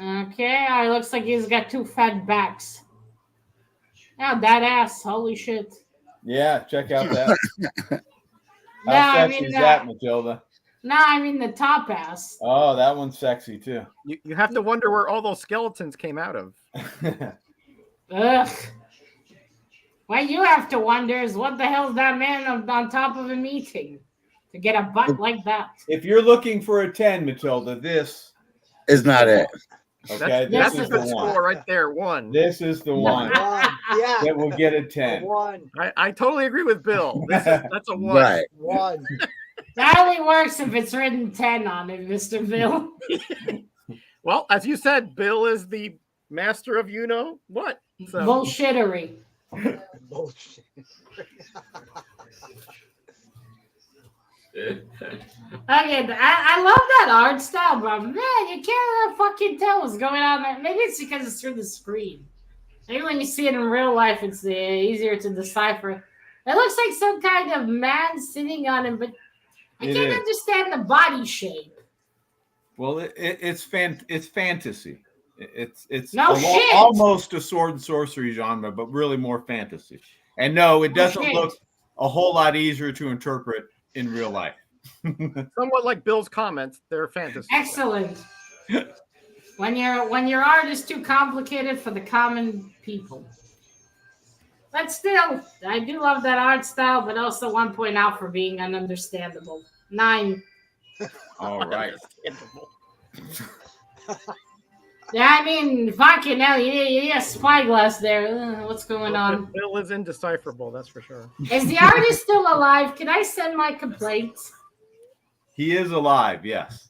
Okay, it looks like he's got 2 fat backs. Yeah, that ass. Holy shit. Yeah, check out that. No, How I sexy mean, is that, Matilda? No, I mean the top ass. Oh, that one's sexy too. You have to wonder where all those skeletons came out of. Ugh. What you have to wonder is what the hell is that man on top of him eating to get a butt like that? If you're looking for a 10, Matilda, this. Is not it. Okay, That's this a is the good one. score right there. 1. This is the one Yeah. that will get a 10. One. I totally agree with Bill. That's a 1. Right. One. That only works if it's written 10 on it, Mr. Bill. Well, as you said, Bill is the master of what. So Bullshittery. Bullshit. Okay, I love that art style, but man, you can't fucking tell what's going on there. Maybe it's because it's through the screen. Maybe when you see it in real life, it's easier to decipher. It looks like some kind of man sitting on him, but I It can't is. understand the body shape. Well, it's fantasy. It's No shit. almost a sword and sorcery genre, but really more fantasy. And no, it doesn't shit. look a whole lot easier to interpret in real life. somewhat like Bill's comments, they're fantasy. Excellent. When your art is too complicated for the common people. But still, I do love that art style, but also 1 point out for being ununderstandable. 9. All right. Yeah, I mean, fucking hell, you got spyglass there. What's going on? Bill is indecipherable, that's for sure. Is the artist still alive? Can I send my complaints? He is alive, yes.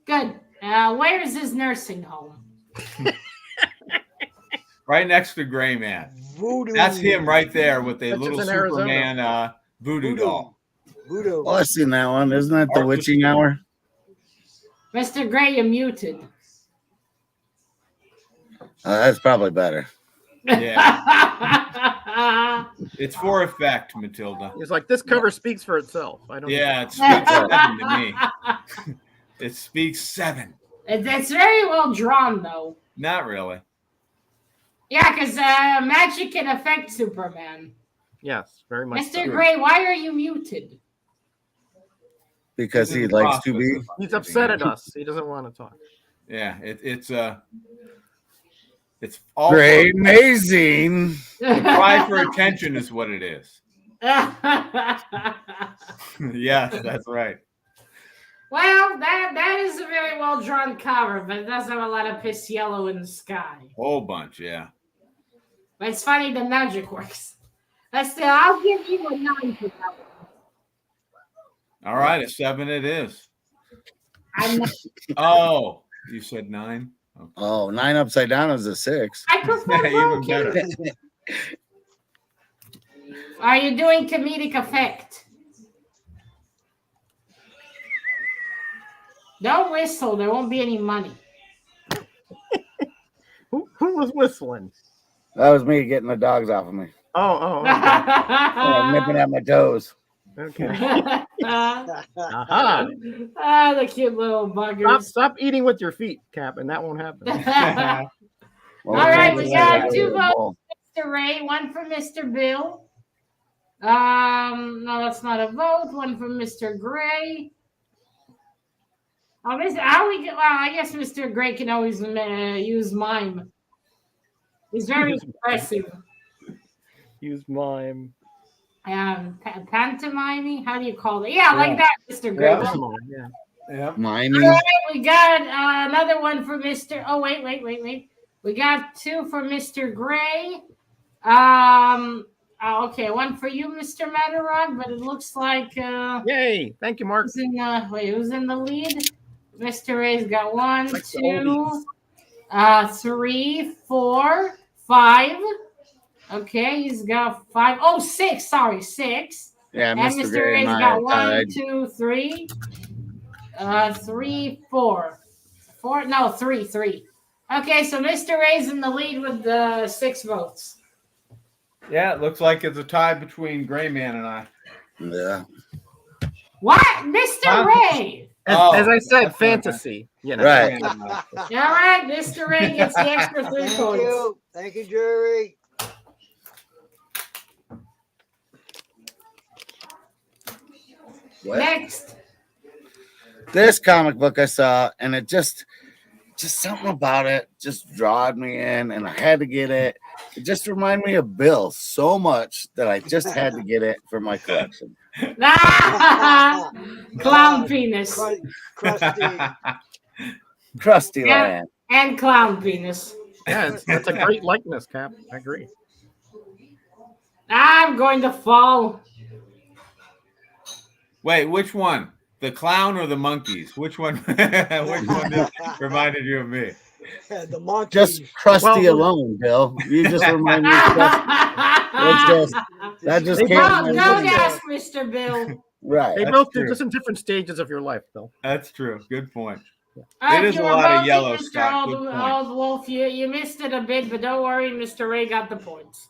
Good. Where is his nursing home? Right next to Gray Man. Voodoo. That's him right there with a That's little just in Arizona. Superman voodoo doll. Voodoo. Oh, I've seen that one. Isn't that the witching hour? Mr. Gray, you're muted. That's probably better. Yeah. It's for effect, Matilda. He's like, this cover speaks for itself. I don't. Yeah, it speaks 7 to me. It speaks 7. It's very well drawn, though. Not really. Yeah, because magic can affect Superman. Yes, very much. Mr. So. Gray, why are you muted? Because he likes to be. He's upset at us. He doesn't want to talk. Yeah, it's all Great, amazing. the cry for attention is what it is. Yes, that's right. Well, that is a very well drawn cover, but it does have a lot of piss yellow in the sky. Whole bunch, yeah. But it's funny the magic works. But still, I'll give you a 9 for that one. All right, a 7 it is. I'm not, Oh, you said 9? Okay. Oh, 9 upside down is a 6. I prefer Even broken. better. Are you doing comedic effect? Don't whistle. There won't be any money. Who was whistling? That was me getting the dogs off of me. Oh, Nipping at my toes. okay. Ah, Aha. the cute little buggers. Stop eating with your feet, Cap, and that won't happen. Well, All right, we got yeah, 2 votes bowl. for Mr. Ray, 1 for Mr. Bill. No, that's not a vote. 1 for Mr. Gray. Oh, I guess Mr. Gray can always use mime. He's very impressive. Use mime. Pantomiming? How do you call it? Yeah, like that, Mr. Gray. Yeah. Well, Yeah. Yep. Mine. all right, we got another one for Mr. Oh, wait. We got 2 for Mr. Gray. Okay, 1 for you, Mr. Metarog, but it looks like Yay! Thank you, Mark. who's in the lead? Mr. Ray's got 1, Like the 2, 3, 4, 5. Okay, he's got 5. Oh, 6. Sorry, 6. Yeah, And Mr. Mr. Gray Ray's and I got are 1, tied. 2, 3. 3, 4. 4. No, 3. Okay, so Mr. Ray's in the lead with 6 votes. Yeah, it looks like it's a tie between Gray Man and I. Yeah. What? Mr. Ray! As I said, that's fantasy. You know. Right. All right, Mr. Ray gets the extra 3 Thank points. you. Thank you, Jerry. What? Next. This comic book I saw, and it just something about it just drawed me in, and I had to get it. It just reminded me of Bill so much that I just had to get it for my collection. Clown penis. Krusty. Krusty Yeah. Land. And clown penis. Yeah, it's a great likeness, Cap. I agree. I'm going to fall. Wait, which one? The clown or the monkeys? Which one? Which one reminded you of me? The monkey. Just Krusty Well, alone, Bill. You just remind me of Krusty. That just They came Don't, to my don't mind. ask Mr. Bill. Right. They That's both true. do just in different stages of your life, Bill. That's true. Good point. If is you a were lot of voting, yellow, Mr. Scott. Good point. Old Wolf, you missed it a bit, but don't worry, Mr. Ray got the points.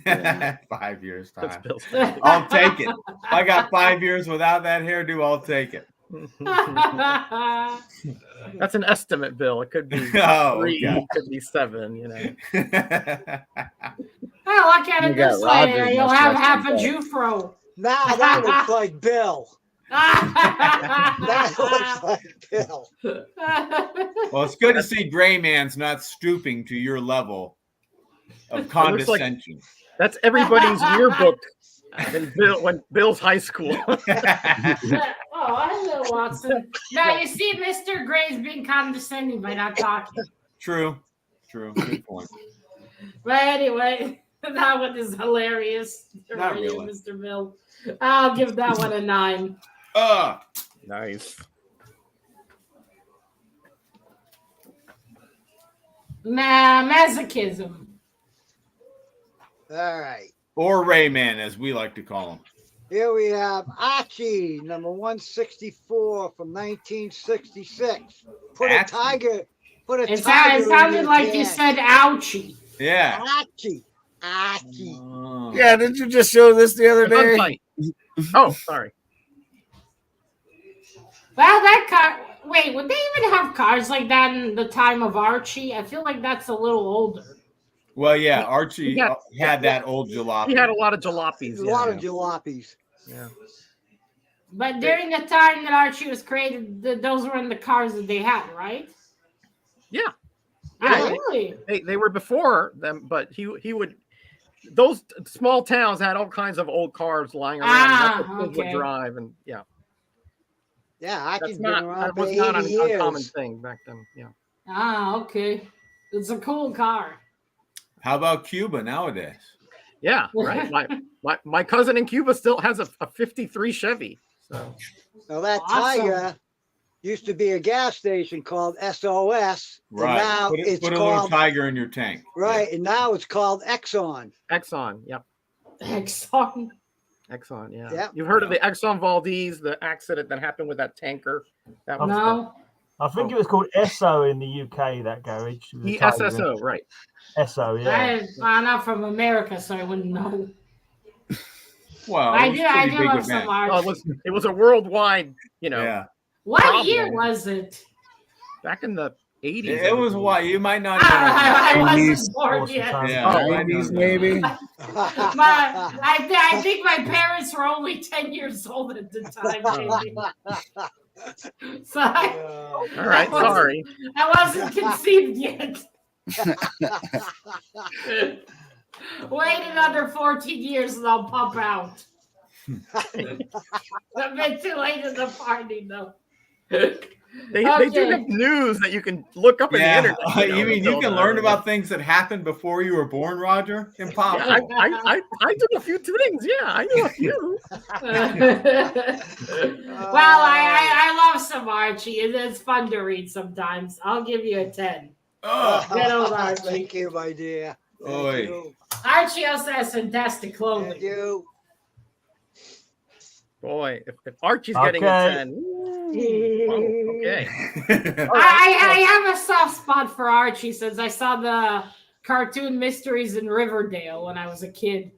5 years That's time. Bill's. I'll take it. I got 5 years without that hairdo. I'll take it. That's an estimate, Bill. It could be 3, Oh, it could be 7. You know. Well, look at You it got this way. Roger You'll must have have half a some Jufro. Now that looks like Bill. That looks like Bill. Well, it's good to see Gray Man's not stooping to your level of looks like- condescension. That's everybody's yearbook when Bill's high school. Oh, Oh, hello, Watson. Now you see, Mr. Gray's being condescending by not talking. True. Good point. But anyway, that one is hilarious. Not really. Mr. Bill. I'll give that one a 9. Nice. Masochism. All right. Or Rayman, as we like to call him. Here we have Archie, number 164 from 1966. Put a tiger. Put a It tiger. sounded like you said ouchie. Yeah. Archie. Yeah, didn't you just show this the other day? Gunfight. Oh, sorry. Well, that car. Wait, would they even have cars like that in the time of Archie? I feel like that's a little older. Well, yeah, Archie had that old jalopy. He had a lot of jalopies. A lot of jalopies. Yeah. But during the time that Archie was created, those were in the cars that they had, right? Yeah. Oh, really? They were before them, but he would. Those small towns had all kinds of old cars lying around. That's what kids would drive, and yeah. Yeah, Archie's That been around was for not 80 an years. uncommon thing back then. Yeah. Ah, okay. It's a cool car. How about Cuba nowadays? Yeah, right. My cousin in Cuba still has a 53 Chevy. So Now that Awesome. tiger used to be a gas station called SOS. Right. And now Put it's a little called tiger in your tank. right, and now it's called Exxon. Exxon, yep. Exxon. Exxon, yeah. Yep. You've heard of the Exxon Valdez, the accident that happened with that tanker? That was No. I think it was called Esso in the UK, that garage. the ESSO, right. Esso, yeah. I'm not from America, so I wouldn't know. Well, I it was do. a I pretty do big love some event. art. Well, it was a worldwide, Yeah. What problem. year was it? back in the 80s. It was why you might not. I wasn't 80s. born yet. Yeah, Oh, I know. 90s maybe. I think my parents were only 10 years old at the time. Maybe. So All right, sorry. I wasn't conceived yet. Wait another 14 years and I'll pop out. A bit too late in the party, though. They do have news that you can look up on the internet. You mean you can learn about things that happened before you were born, Roger? Impossible. Yeah, I did a few things. Yeah, I knew a few. Well, I love some Archie. It's fun to read sometimes. I'll give you a 10. Good old Archie. Thank you, my dear. Thank Oy. you. Archie also has fantastic clothing. Thank you. Boy, if Archie's getting a 10. Whoa, okay. I have a soft spot for Archie since I saw the cartoon Mysteries in Riverdale when I was a kid.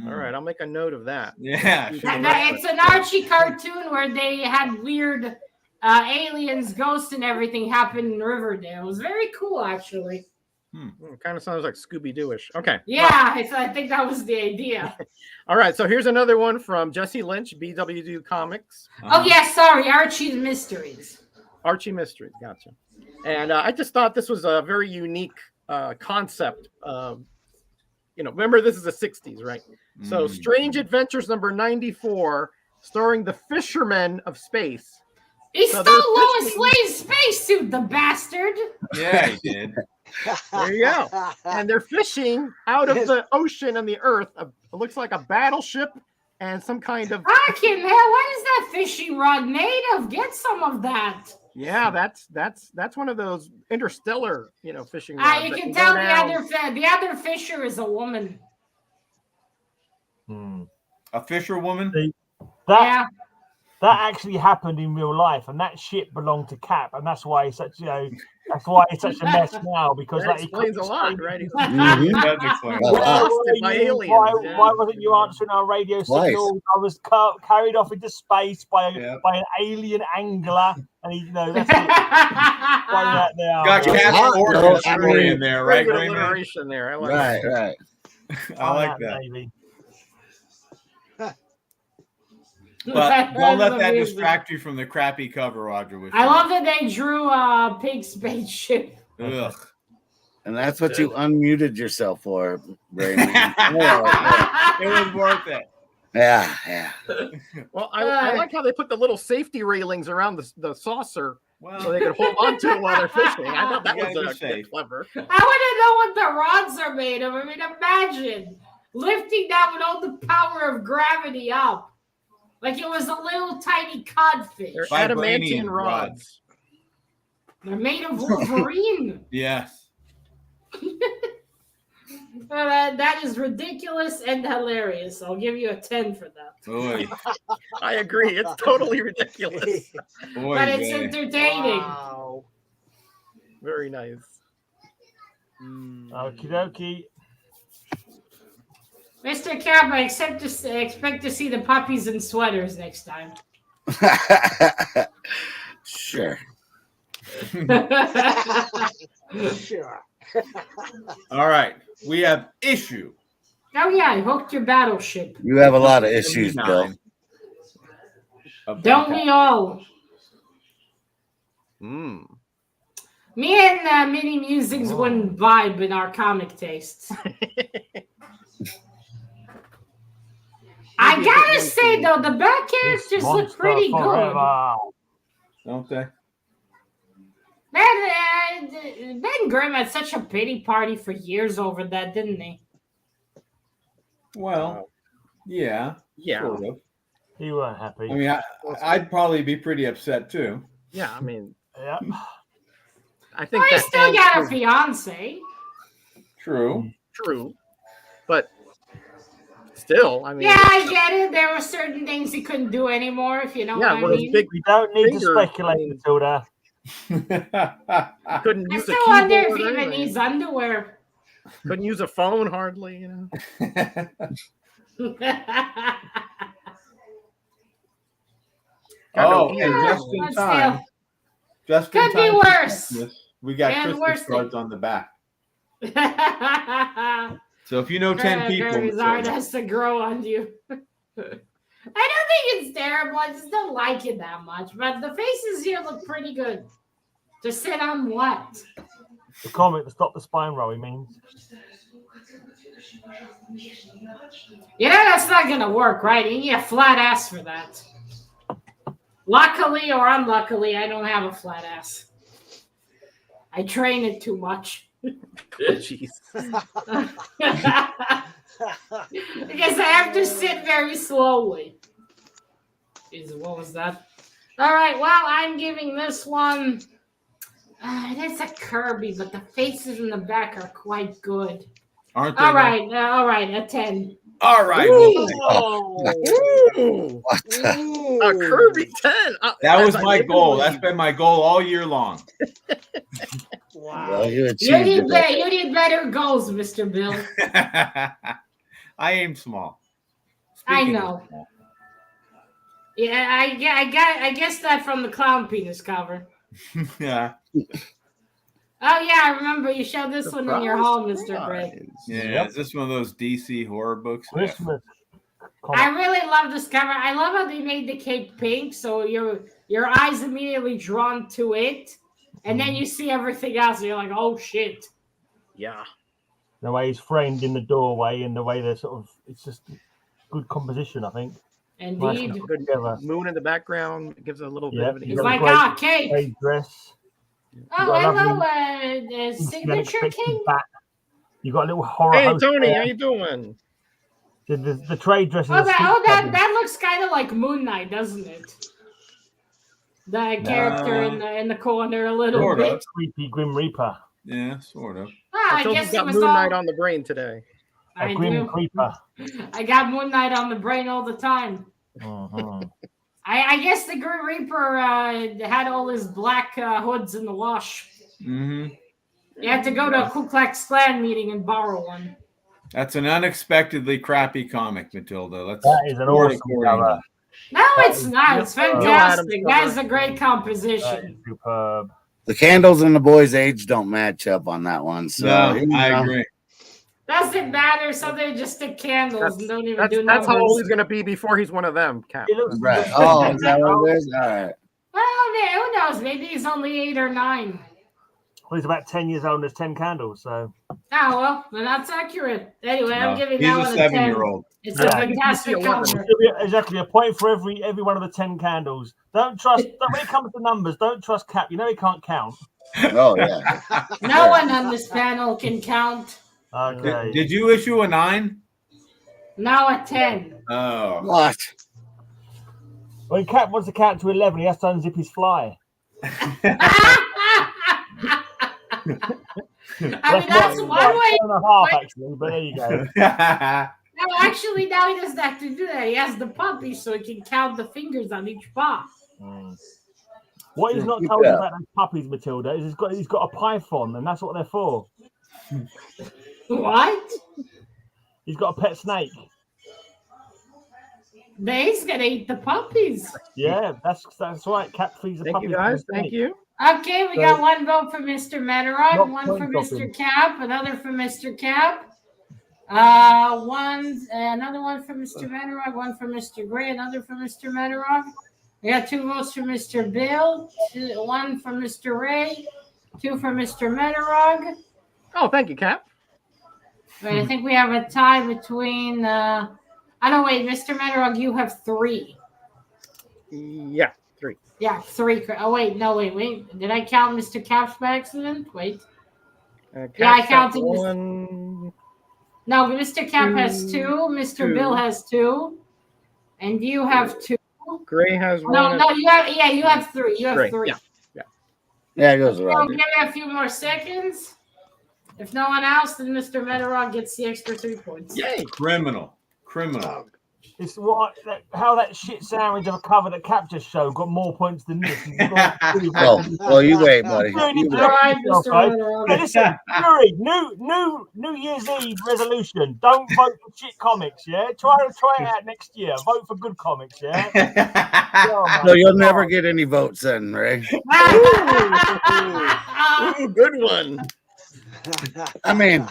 All right, I'll make a note of that. Yeah. Sure. It's an Archie cartoon where they had weird aliens, ghosts, and everything happen in Riverdale. It was very cool, actually. Kind of sounds like Scooby-Doo-ish. Okay. Yeah, I think that was the idea. All right, so here's another one from Jesse Lynch, BWD Comics. Oh, yeah, sorry, Archie's Mysteries. Archie Mysteries, gotcha. And I just thought this was a very unique concept. Remember, this is the 60s, right? So Strange Adventures number 94, starring the Fishermen of Space. He So stole they're Lois Lane's spacesuit, the bastard. Yeah, he did. There you go. And they're fishing out of the ocean and the earth. It looks like a battleship and some kind of... Fucking hell, what is that fishing rod made of? Get some of that. Yeah, that's one of those interstellar, fishing rods. You that can go tell down. the other fisher is a woman. A fisherwoman? Yeah. That actually happened in real life, and that ship belonged to Cap, and that's why it's such that's why it's such a mess now, because That explains a lot, right? That explains. Blasted by aliens. Why wasn't you answering our radio signal? I was carried off into space by an alien angler, and that's it. Got Cap's origin story in there, right? Alliteration there. I like Right. I like that. Maybe. But don't let that amazing. distract you from the crappy cover, Roger. I love that they drew a pig spaceship. Ugh. And that's what you unmuted yourself for, Raymond. It was worth it. Yeah. Well, I like how they put the little safety railings around the saucer Well, so they could hold on to it while they're fishing. I thought that You was gotta be safe. clever. I want to know what the rods are made of. I mean, imagine lifting that with all the power of gravity up. Like it was a little tiny codfish. They're Vibranium adamantine rods. They're made of Wolverine. Yes. That is ridiculous and hilarious. I'll give you a 10 for that. Boy, I agree. It's totally ridiculous. boy, But it's man. entertaining. Wow. Very nice. Okie dokie. Mr. Cap, I expect to see the puppies in sweaters next time. Sure. Sure. All right. We have issue. Oh yeah, I hooked your battleship. You have a lot of issues, Bill. Don't we all? Mm. Me and Mini Musings wouldn't vibe in our comic tastes. I gotta say though, the back characters look pretty good. Don't they? Ben Grimm had such a pity party for years over that, didn't he? Well, yeah. Yeah. Sort of. You weren't happy. I mean, I'd probably be pretty upset too. Yeah, I mean, Yeah. I think Well, he that still got a fiance. True. true, but still, I mean, Yeah, I get it. There were certain things he couldn't do anymore, if you know yeah, what I well, his mean. big We don't need to finger, speculate, I mean, Matilda. couldn't I use a still wonder if keyboard. he or even anything. needs underwear. Couldn't use a phone hardly, you know. Oh, Yeah, and just in but time. still. Just in Could be time for worse. Christmas, we got And Christmas worse cards on the back. So if you know 10 people, His heart Matilda, has to grow on you. I don't think it's terrible. I just don't like it that much. But the faces here look pretty good. To sit on what? The comic to stop the spine roll, he means. You know that's not gonna work, right? You need a flat ass for that. Luckily or unluckily, I don't have a flat ass. I train it too much. Jeez. Because I have to sit very slowly. Jesus, what was that? All right, well, I'm giving this one. It's a Kirby, but the faces in the back are quite good. aren't they? All right, a 10. All right. Ooh. Ooh. What the? A Kirby 10. That was I my didn't goal. believe That's been my goal all year long. Wow. Well, you You achieved it. you need better goals, Mr. Bill. I aim small. I Speaking know. of small. Yeah, I guess that from the clown penis cover. Yeah. Oh yeah, I remember you showed this one in your hall, Mr. Gray. Yeah. Yep. Is this one of those DC horror books? Christmas. I really love this cover. I love how they made the cape pink, so your eyes immediately drawn to it, and then you see everything else, and you're like, oh shit. Yeah. The way he's framed in the doorway and the way they're sort of, it's just good composition, I think. Nice Indeed. and put together. Moon in the background gives a little Yeah, bit of he's It's got a like, great- ah, cape. Great dress. Oh, got a hello, lovely signature unexpected king. bat. You got a little horror. Hey host Tony, there. how you doing? The trade dress is Oh, a suit that cover. looks kind of like Moon Knight, doesn't it? The character in the corner a little Sort of. bit. Creepy Grim Reaper. Yeah, sort of. Ah, I Matilda's guess it got was Moon all. Knight on the brain today. A I Grim do. Creeper. I got Moon Knight on the brain all the time. Mhm. I guess the Grim Reaper had all his black hoods in the wash. Mm-hmm. You had to go to a Ku Klux Klan meeting and borrow one. That's an unexpectedly crappy comic, Matilda. Let's That is an score it awesome accordingly. cover. No, it's not. It's Neil fantastic. Adams That is cover. a great That is composition. superb. The candles and the boy's age don't match up on that one. So No, you know. I agree. Doesn't matter. So they just stick candles and don't even do That's how old numbers. he's gonna be before he's one of them, Cap. It looks Right. Oh, is that what it is? All right. Well, man, who knows? Maybe he's only 8 or 9. Well, he's about 10 years old and there's 10 candles. So Oh, well, then that's accurate. Anyway, No, I'm giving he's that a one a 10. 7-year-old. It's Yeah. a fantastic 11. cover. Exactly, a point for every one of the 10 candles. Don't trust when it comes to numbers. Don't trust Cap. You know he can't count. Oh yeah. No one on this panel can count. Okay. Did you issue a 9? Now at 10. Oh. What? When Cap wants to count to 11, he has to unzip his fly. I mean, that's one way. 1.5 actually, but there you go. No, actually, now he doesn't have to do that. He has the puppy, so he can count the fingers on each paw. What he's not told you about those puppies, Matilda, is he's got a python, and that's what they're for. What? He's got a pet snake. He's gonna eat the puppies. Yeah, that's right. Cap feeds the Thank puppies. you, guys. Thank you. Okay, we got one vote for Mr. Metarog, Not one for point Mr. stopping. Cap, another for Mr. Cap. Another one for Mr. Metarog, one for Mr. Gray, another for Mr. Metarog. We got 2 votes for Mr. Bill, 1 for Mr. Ray, 2 for Mr. Metarog. Oh, thank you, Cap. Wait, I think we have a tie between. Wait, Mr. Metarog, you have 3. Yeah, 3. Yeah, 3. Oh, wait. Did I count Mr. Cap's by accident? Wait. Yeah, I counted one. No, Mr. Cap has 2. Mr. Bill has 2. And you have 2. Gray has 1. No, you have 3. You have Gray, 3. Yeah, it goes So around. give me a few more seconds. If no one else, then Mr. Metarog gets the extra 3 points. Yay! Criminal. It's how that shit sandwich of a cover that Cap just showed got more points than this. Oh, you wait, buddy. You All wait. right, Mr. Metarog. Hey, listen, Fury, New Year's Eve resolution. Don't vote for shit comics, yeah? Try it out next year. Vote for good comics, yeah? So you'll never get any votes then, Ray. Ooh, good one. I mean,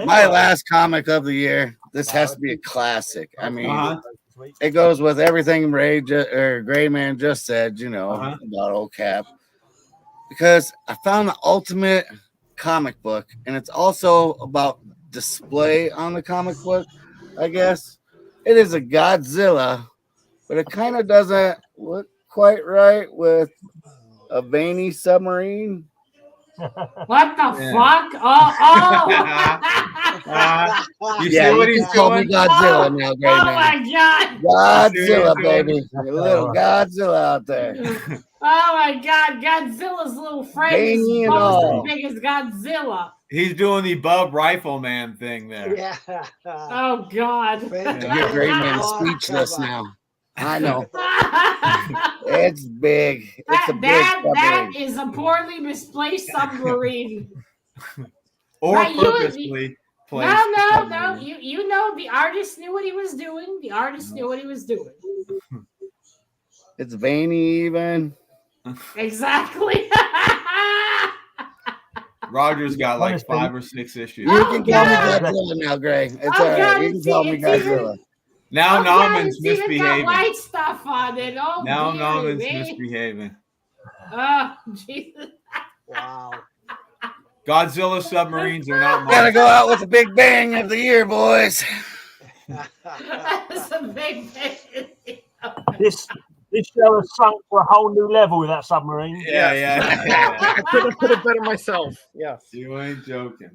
my last comic of the year. This has to be a classic. I mean, it goes with everything Greyman just said, about old Cap. Because I found the ultimate comic book, and it's also about display on the comic book, I guess. It is a Godzilla, but it kind of doesn't look quite right with a veiny submarine. What the fuck? You see what he's call me doing? Godzilla now, Oh Greyman. my god! Godzilla, baby. A little Godzilla out there. Oh my god! Godzilla's little friend is Veiny and almost all. as big as Godzilla. He's doing the Bub Rifleman thing there. Yeah. Oh god! Your Greyman speechless now. I know. It's big. It's a big that submarine. is a poorly misplaced submarine. Or Right, purposely placed. No. You know the artist knew what he was doing. The artist knew what he was doing. It's veiny even. Exactly. Roger's got like 5 or 6 issues. You can call me God. Godzilla now, Gray. It's Oh, all right. God, You can call me it's even- Godzilla. Now Nauman's it's even got misbehaving. white stuff on it. Oh, Now dear Nauman's me. misbehaving. Oh, Jesus. Wow. Godzilla submarines are not Gotta go out with a big bang of the year, boys. That's a big thing. This show has sunk for a whole new level with that submarine. Yeah. I could have put it better myself. Yes. You ain't joking.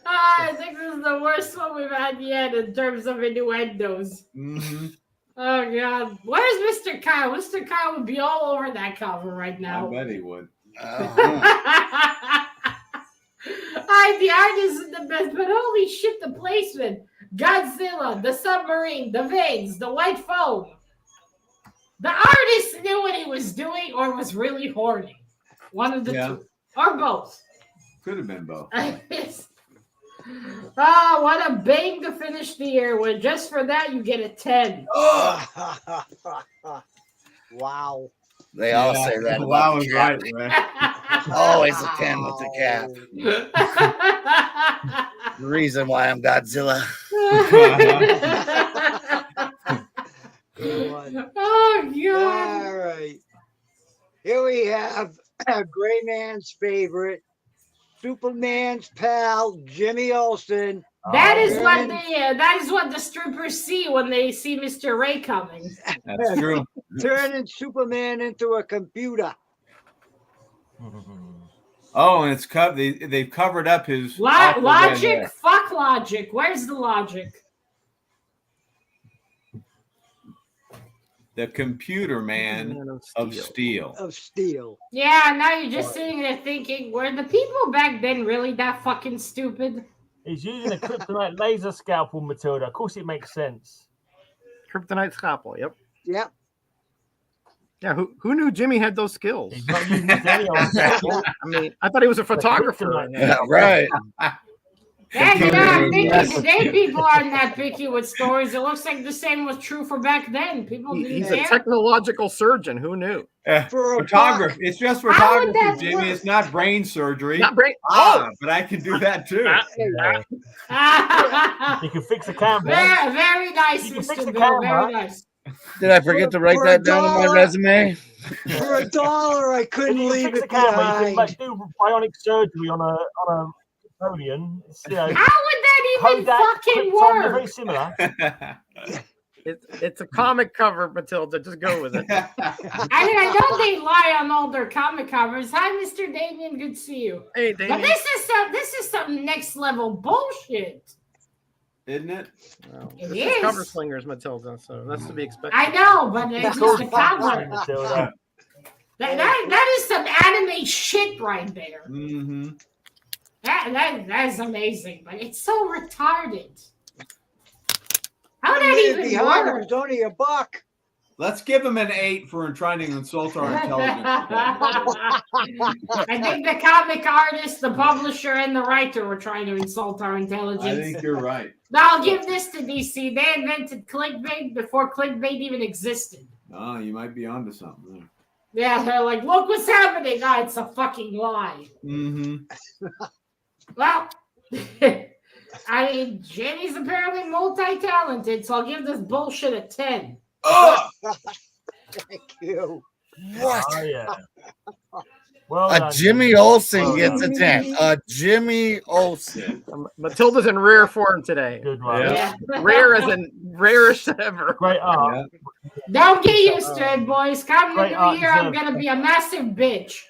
I think this is the worst one we've had yet in terms of innuendos. Mm-hmm. Oh, God. Where's Mr. Kyle? Mr. Kyle would be all over that cover right I now. bet he would. The art isn't the best, but holy shit, the placement. Godzilla, the submarine, the veins, the white foam. The artist knew what he was doing or was really horny. One of the two. Or both. Could have been both. Oh, what a bang to finish the year with. Just for that, you get a 10. Wow. They all say that Wow, about is the Cap. right, man. Always a 10 with the Cap. The reason why I'm Godzilla. Good one. Oh, God. All right. Here we have Gray Man's favorite, Superman's pal, Jimmy Olsen, That Oh, is yeah. what that is what the strippers see when they see Mr. Ray coming. That's true. Turning Superman into a computer. Oh, and it's they've covered up his Logic? Fuck logic. Where's the logic? The computer man of steel. Of steel. Yeah, now you're just sitting there thinking, were the people back then really that fucking stupid? He's using a kryptonite laser scalpel, Matilda. Of course, it makes sense. Kryptonite scalpel. Yep. Yep. Yeah. Who knew Jimmy had those skills? He's not using any old scalpel. I mean, I thought he was a photographer. Yeah, right. Yeah, you know, I'm thinking today people aren't that picky with stories. It looks like the same was true for back then. People didn't He's a care. technological surgeon. Who knew? Photography. It's just How would photography, that Jimmy. work? It's not brain surgery. Not brain. But I can do that too. You can fix the camera. Very nice, You can fix Mr. the Bill. camera. Very nice. Did I forget to write For that a down on my dollar. resume? For $1, I If couldn't you can leave fix it the camera, you can behind. like do bionic surgery on a Napoleon. It's, you know, How would that even Kodak, fucking Krypton, they're very work? similar. It's a comic cover, Matilda. Just go with it. I mean, I know they lie on all their comic covers. Hi, Mr. Damien. Good to see you. Hey, But Damien. this is some next level bullshit. Isn't it? Well, It this is is. cover slingers, Matilda. So that's to be expected. I know, but it's It's just all a cover. Matilda. That is some anime shit right there. Mm-hmm. That is amazing, but it's so retarded. How would I that leave it even behind. It work? was only $1. Let's give him an 8 for trying to insult our intelligence. I think the comic artist, the publisher, and the writer were trying to insult our I intelligence. think you're right. Now I'll give this to DC. They invented clickbait before clickbait even existed. Oh, you might be onto something. Yeah, they're like, look what's happening. Oh, it's a fucking lie. Mm-hmm. Well, I mean, Jimmy's apparently multi-talented, so I'll give this bullshit a 10. Oh! Thank you. What? Oh, yeah. Well A done, Jimmy Olsen gets a 10. A Jimmy Olsen. Matilda's in rare form today. Good one. Yeah. Rare as in rarest ever. Great art. Don't get used to it, boys. Come the Great new art year, I'm deserved. going to be a massive bitch.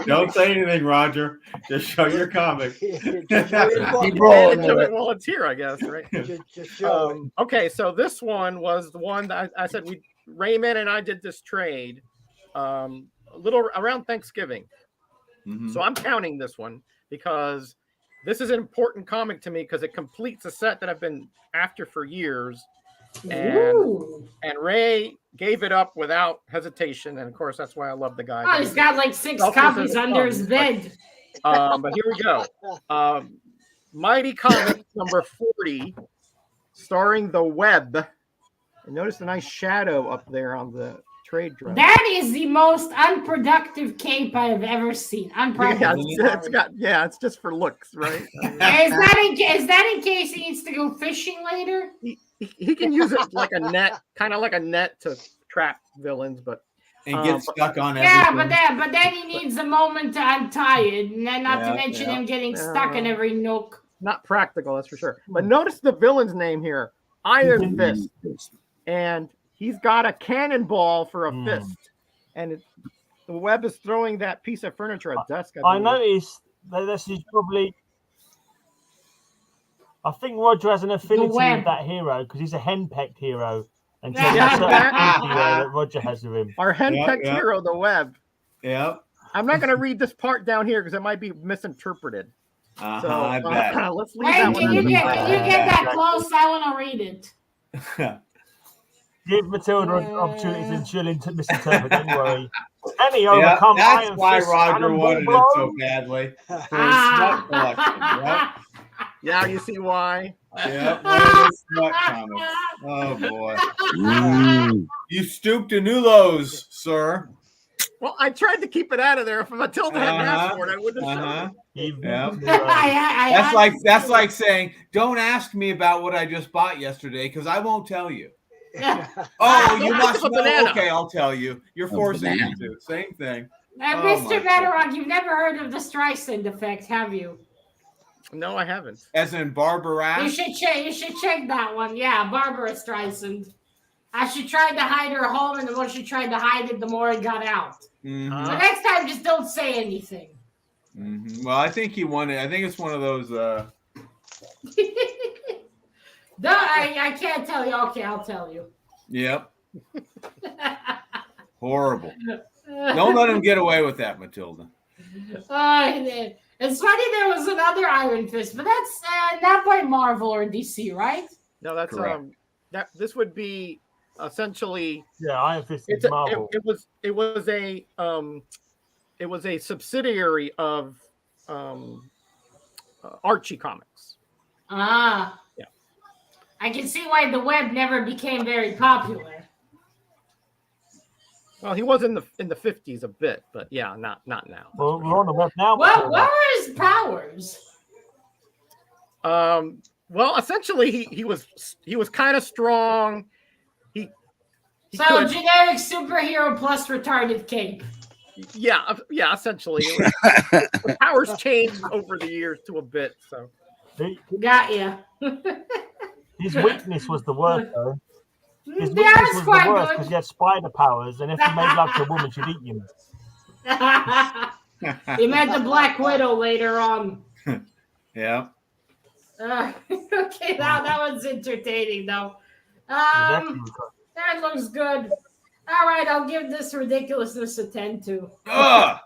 Don't say anything, Roger. Just show your comic. Just show your Keep book. rolling Until with it it. while it's here, I guess, right? Just show it. Okay, so this one was the one that I said Rayman and I did this trade a little around Thanksgiving. Mhm. So I'm counting this one because this is an important comic to me because it completes a set that I've been after for years. Ooh. And Ray gave it up without hesitation. And of course, that's why I love the guy. Oh, he's got like 6 Self-defense copies under his funds, bed. But here we go. Mighty Comics number 40, starring the Web. And notice the nice shadow up there on the trade dress. That is the most unproductive cape I have ever seen. Yeah, Unproductive. it's just for looks, right? Is that in case he needs to go fishing later? He can use it like a net, kind of like a net to trap villains, but And get stuck on Yeah, everything. but then he needs a moment to untie it, and then not to Yeah, mention yeah. him getting stuck in every nook. not practical, that's for sure. But notice the villain's name here, Iron Fist, and he's got a cannonball for a fist, and the Web is throwing that piece of furniture, a desk. I noticed that this is probably. I think Roger has an affinity Web. with that hero because he's a henpecked hero, and so Yeah. there's a certain hero that Roger has with him. Our henpecked yeah. hero, the Web. Yep. I'm not going to read this part down here because it might be misinterpreted. Uh-huh, So I bet. let's leave Wait, that can one. you get that close? I want to read it. Give Matilda an opportunity to chill into misinterpret. Don't worry. Can he Yeah, overcome that's Iron why Fist's Roger cannonball wanted blow? it so badly for his smut collection. Yep. Yeah, you see why. Yep. One of his smut comics. Oh boy. You stooped to new lows, sir. Well, I tried to keep it out of there. If Matilda hadn't asked for it, I wouldn't have shown it. Yeah. That's like saying, don't ask me about what I just bought yesterday because I won't tell you. Oh, you Don't must ask for know. banana. Okay, I'll tell you. You're forcing me banana. to. Same thing. And Oh, Mr. my Metarog, you've never heard of the Streisand effect, have you? No, I haven't. As in Barbara? You should check that one. Yeah, Barbara Streisand. As she tried to hide her home, and the more she tried to hide it, the more it got out. Mm-hmm. So next time, just don't say anything. Mm-hmm. Well, I think he won it. I think it's one of those. No, I can't tell you. Okay, I'll tell you. Yep. Horrible. Don't let him get away with that, Matilda. It's funny there was another Iron Fist, but that's not by Marvel or DC, right? No, that's Correct. this would be essentially Iron Fist is Marvel. It was a subsidiary of Archie Comics. Ah. Yeah. I can see why the web never became very popular. Well, he was in the 50s a bit, but yeah, not now. Well, we're on the web now. What were his powers? Well, essentially, he was kind of strong. He So could, generic superhero plus retarded cape. yeah, essentially. The powers changed over the years to a bit. So Got ya. His weakness was the worst, though. His Yeah, weakness that's was the quite worst good. because he had spider powers, and if he made love to a woman, she'd eat him. He met the Black Widow later on. Yeah. Okay, now that one's entertaining though. Exactly. That looks good. All right, I'll give this ridiculousness a 10 too. Ugh.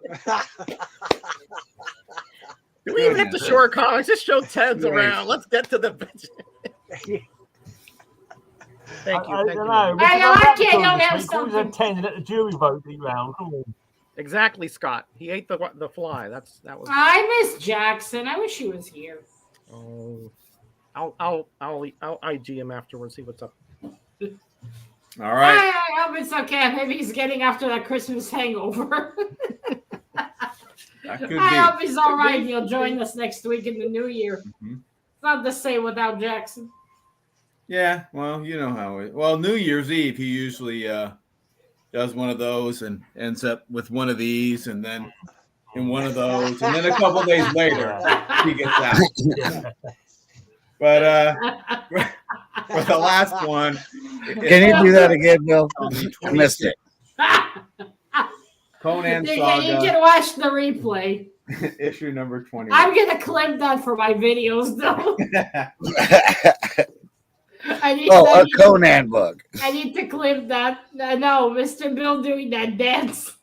do we even have to show our comics? Just show Ted's around. Let's get to the bitch. Thank you. I Thank don't you. know. I know, I can't Don't have a something. 10 and let the jury vote the round. Come on. Exactly, Scott. He ate the fly. That was. I miss Jackson. I wish he was here. Oh, I'll IG him afterwards. See what's up. All right. I hope it's okay. Maybe he's getting after that Christmas hangover. That could I be. hope he's all right. He'll join us next week in the new year. Mhm. It's not the same without Jackson. Yeah. Well, you know how it. Well, New Year's Eve, he usually does one of those and ends up with one of these, and then in one of those, and then a couple days later, he gets out. But for the last one, Can you do that again, Bill? I missed it. Conan You Saga, can watch the replay. issue number 20. I'm gonna clip that for my videos, though. A Conan book. I need to clip that. No, Mr. Bill doing that dance.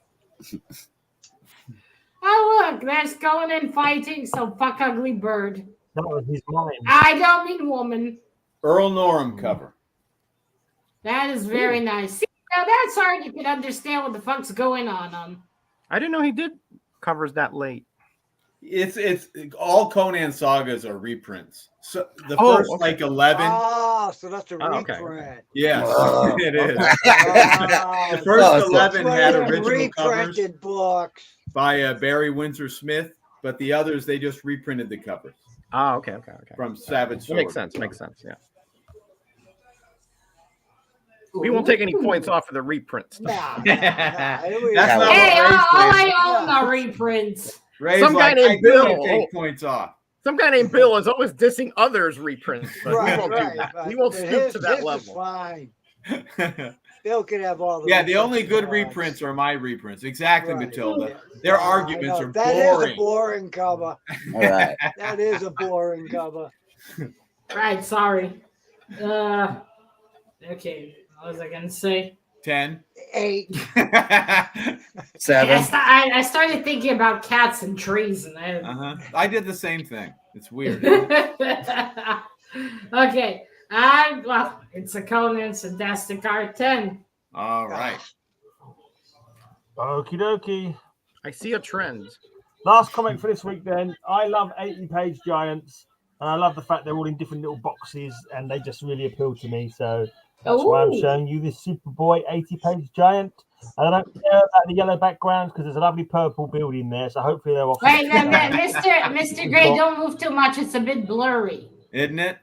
Oh look, there's Conan fighting some fuck ugly bird. That was his mind. I don't mean woman. Earl Norham cover. That is very nice. See, now that's hard. You can understand what the fuck's going on. I didn't know he did covers that late. It's all Conan sagas are reprints. So the Oh, first okay. like 11. Oh, so that's a okay. reprint. Yes, Oh. it is. Oh, The first Oh, so- 11 had original covers reprinted books. by Barry Windsor Smith, but the others they just reprinted the covers Oh, okay. from Savage That Sword. makes sense. Makes sense. Yeah. We won't take any points off of the reprint stuff. Nah. That's Anyway, not what Hey, all Ray's I own are reprints. Ray's Some guy like, named I do Bill. take points off. Some guy named Bill is always dissing others' reprints, but right, we won't right, do that. right. We won't But stoop his- to that his is level. fine. Bill can have all the. Yeah, the only reprints good he wants. reprints are my reprints. Exactly, Right. Matilda. Yeah. Their I arguments know. are That is a boring. boring cover. All right. That is a boring cover. Right, sorry. Okay, what was I gonna say? 10. 8. 7. I started thinking about cats and trees, and I. Uh-huh. I did the same thing. It's weird. Okay, well, it's a Conan Sadistic Art 10. All right. Okie dokie. I see a trend. Last comment for this week then. I love 80-page giants, and I love the fact they're all in different little boxes, and they just really appeal to me. So that's why I'm Ooh. showing you this Superboy 80-page giant. And I don't care about the yellow background because there's a lovely purple building there, so hopefully they're off. Wait, Mr. Gray, don't move too much. It's a bit blurry. Isn't it?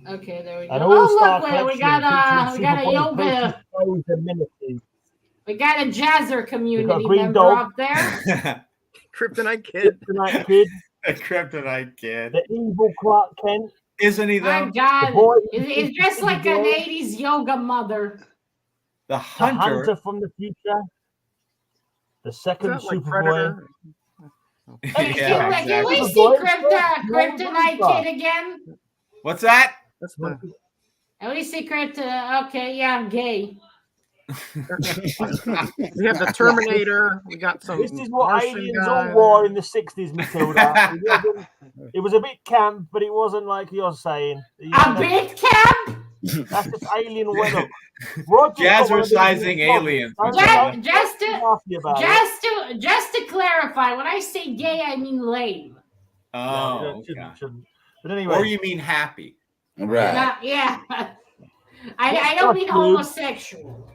Okay, there we go. An Oh, all-star look, we collection got a featuring Superboy yoga. shows and miniatures. We got a Jazzer community green member dog. up there. Kryptonite Kid. Kryptonite Kid. The Kryptonite Kid. The evil Clark Kent. Isn't he, My though? God, boy- it's just like an 80s yoga mother. The The Hunter. Hunter from the future. The second Is that like Superboy. Predator? Hey, Yeah, can we exactly. see Kryptonite Kid again? What's that? That's the, Can we see Kryptonite? Okay, yeah, I'm gay. we have the Terminator. We got some. This is what Martian aliens guy. all wore in the 60s, Matilda. It was a bit camp, but it wasn't like you're saying. You know, A bit camp? that's just alien weather. Jazzercising aliens. Just to clarify, when I say gay, I mean lame. Oh, okay. But anyway. Or you mean happy. Right. Yeah. I don't mean homosexual.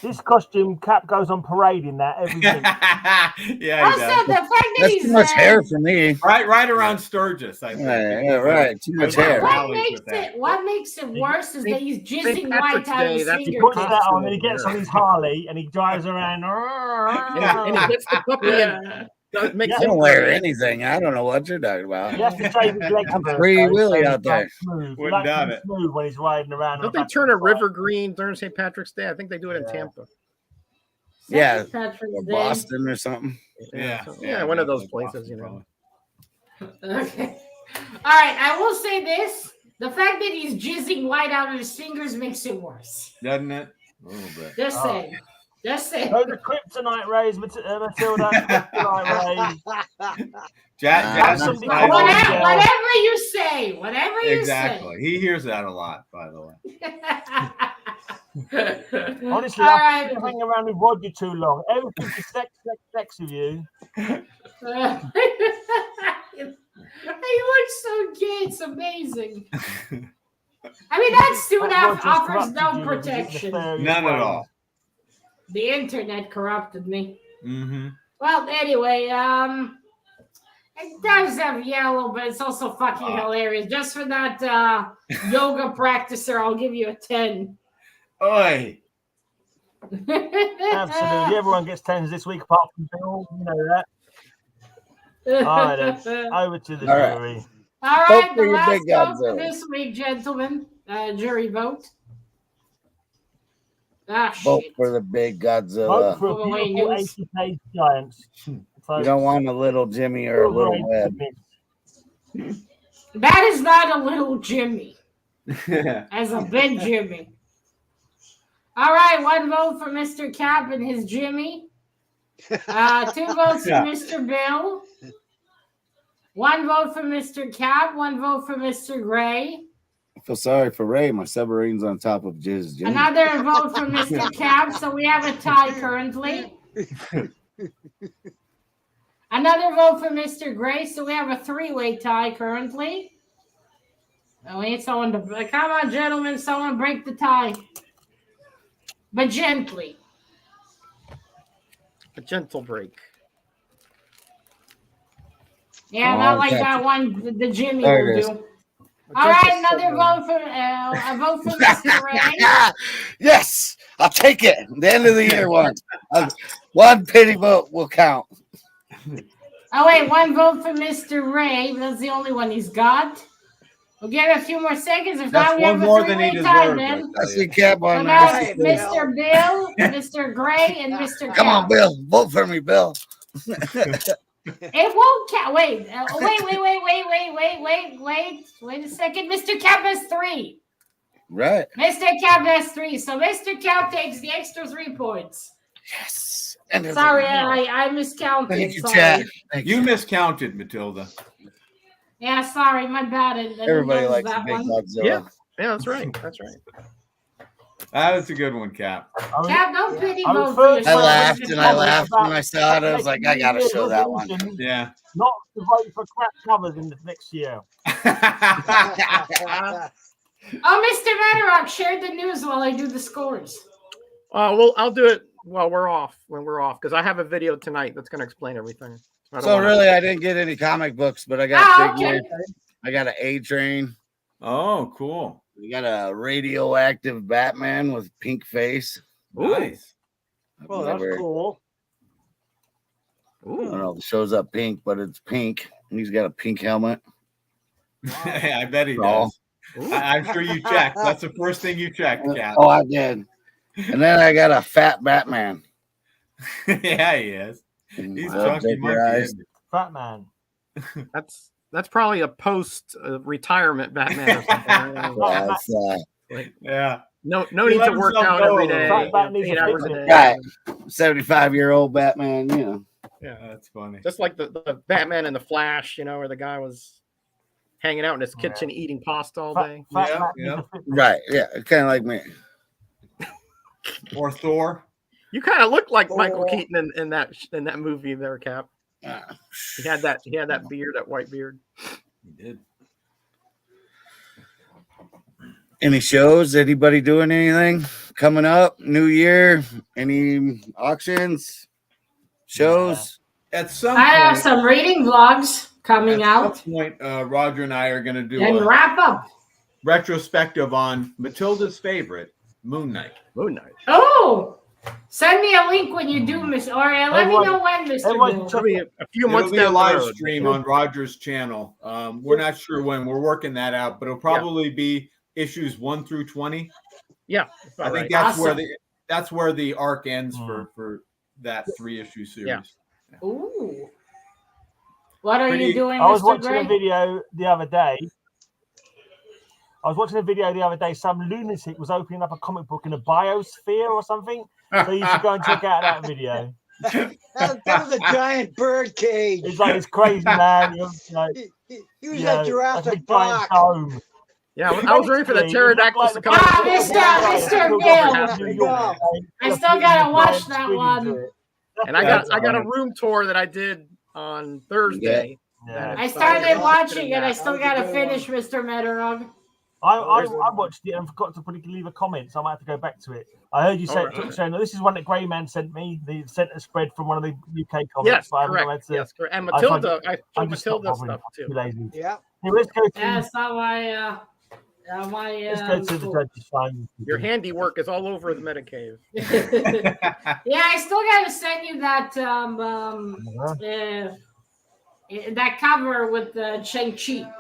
This costume, Cap goes on parade in that every week. Yeah, he does. The fact that That's he's too much hair for me. Right around Sturgis, I think. Yeah, right. Too much hair. What makes it worse is that he's jizzing St. white Patrick's out of Day, his that's He finger. puts that on and he gets on his Harley and he drives around. And he gets the puppy and makes I him don't wear anything. I don't know what you're talking about. He has to shave his legs. I'm first, free though, willy so out he's like there. smooth. He Wouldn't likes to doubt be it. smooth when he's riding around. Don't they turn a river green during St. Patrick's Day? I think they do it in Tampa. Yeah. Patrick's Or Day. Boston or something. Yeah, one of those places, you know. Okay. All right, I will say this. The fact that he's jizzing white out of his fingers makes it worse. Doesn't it? A little bit. Just saying. Just saying. Oh, the kryptonite rays, Matilda. Kryptonite rays. Whatever you say. Whatever you Exactly. He hears that a lot, by the way. say. Honestly, All I right. can't hang around with Roger too long. Everything is sex with you. He looks so gay. It's amazing. I mean, that suit offers no protection. None at all. The internet corrupted me. Mm-hmm. Well, anyway, it does have yellow, but it's also fucking hilarious. Just for that yoga practicer, I'll give you a 10. Oi. Absolutely. Everyone gets 10s this week apart from Bill. You know that. All right, then. Over to the jury. All right, Vote the for your last big vote for Godzilla. this week, gentlemen. Jury vote. Vote Shit. for the big Vote Godzilla. for a Overweight beautiful news. 80-page giants. You don't want a little Jimmy or a little Webb. That is not a little Jimmy. As a big Jimmy. All right, one vote for Mr. Cap and his Jimmy. 2 votes for Mr. Bill. 1 vote for Mr. Cap. 1 vote for Mr. Gray. I feel sorry for Ray. My submarine's on top of Jizz Jimmy. Another vote for Mr. Cap. So we have a tie currently. Another vote for Mr. Gray. So we have a 3-way tie currently. Oh, we need someone to come on, gentlemen. Someone break the tie. But gently. A gentle break. Yeah, not like that one the Jimmy There will it is. do. All right, another vote for a vote for Mr. Ray. Yes, I'll take it. The end of the year one. One pity vote will count. Oh wait, 1 vote for Mr. Ray. That's the only one he's got. We'll give it a few more seconds. If That's not, we one have a more than he 3-way tie deserves. then. I see Cap So on now there. it's Mr. Bill, Mr. Gray, and Mr. Cap. Come on, Bill. Vote for me, Bill. It won't count. Wait a second. Mr. Cap has 3. Right. Mr. Cap has 3. So Mr. Cap takes the extra 3 points. Yes. Sorry, I miscounted. Thank you, sorry. Chad. Thank You miscounted, Matilda. Yeah, sorry, my bad. I didn't Everybody notice likes a that big one. Godzilla. Yeah, that's right. That's right. That's a good one, Cap. Cap, don't pity I vote refer for to- yourself. I laughed and I laughed when I saw it. I was like, I gotta show that one. Yeah. Not to vote for crap covers in the next year. Oh, Mr. Metarog, share the news while I do the scores. Well, I'll do it while we're off. When we're off, because I have a video tonight that's going to explain everything. I don't So wanna- really, I didn't get any comic books, but I got Okay. figures. I got an A-Train. Oh, cool. We got a radioactive Batman with pink face. Nice. I've Well, that's never- cool. I don't know if it shows up pink, but it's pink. And he's got a pink helmet. Yeah, I bet he Oh. does. I'm sure you checked. That's the first thing you checked, Cap. Oh, I did. And then I got a fat Batman. Yeah, he is. He's chunky monkey. Isn't he? Batman. That's probably a post retirement Batman or something. I don't know. Yeah, it's, Like, Yeah. no He need let to work himself out go every a little day. bit. Batman needs 8 a hours a fitness. day. Right. 75-year-old Batman, you know. Yeah. That's funny. Just like the Batman and the Flash, you know, where the guy was hanging out in his kitchen eating pasta all day. Fat Yeah, Man yeah. needs a fitness. Right. Yeah. Kind of like me. Or Thor. You kind of look like Michael Oh. Keaton in that movie there, Cap. He had that beard, that white beard. He did. Any shows? Anybody doing anything coming up? New year? Any auctions? Shows? At some I have point, some reading vlogs coming out some point, Roger and I are going to do and a wrap up. retrospective on Matilda's favorite, Moon Knight. Moon Knight. Oh, send me a link when you do, Miss, or let me Everyone- know when, Mr. everyone Bill. check- Maybe a few It'll months be a down the live road. stream on Roger's channel. We're not sure when. We're working that out, but it'll probably be issues 1 through 20. Yeah, I think right. that's where the arc ends for that 3-issue series. Yeah. Ooh. What are Pretty- you doing, I was Mr. watching a Gray? video the other day. Some lunatic was opening up a comic book in a biosphere or something. So you should go and check out that video. That was a giant bird cage. It's like it's crazy, man. You know, He was you at know, a Jurassic big giant Park. dome. Yeah, I was ready for the Basically, pterodactyls it to looked come. like Mr. Bill. I still gotta watch that one. And I got a room tour that I did on Thursday. Yeah. I started watching it. I still gotta finish, Mr. Metarog. I watched it and forgot to leave a comment, so I might have to go back to it. I heard you say, Alright. saying, this is one that Greyman sent me, the center spread from one of the UK comics. Yes, but I haven't correct. had to. Yes, correct. And I find Matilda, I showed I'm just not Matilda bothering. stuff I'm too. too lazy. Yeah. Hey, let's go to That's not my let's go to the judge's phone. Your handiwork is all over the Metacave. Yeah, I still gotta send you that that cover with the Shang-Chi.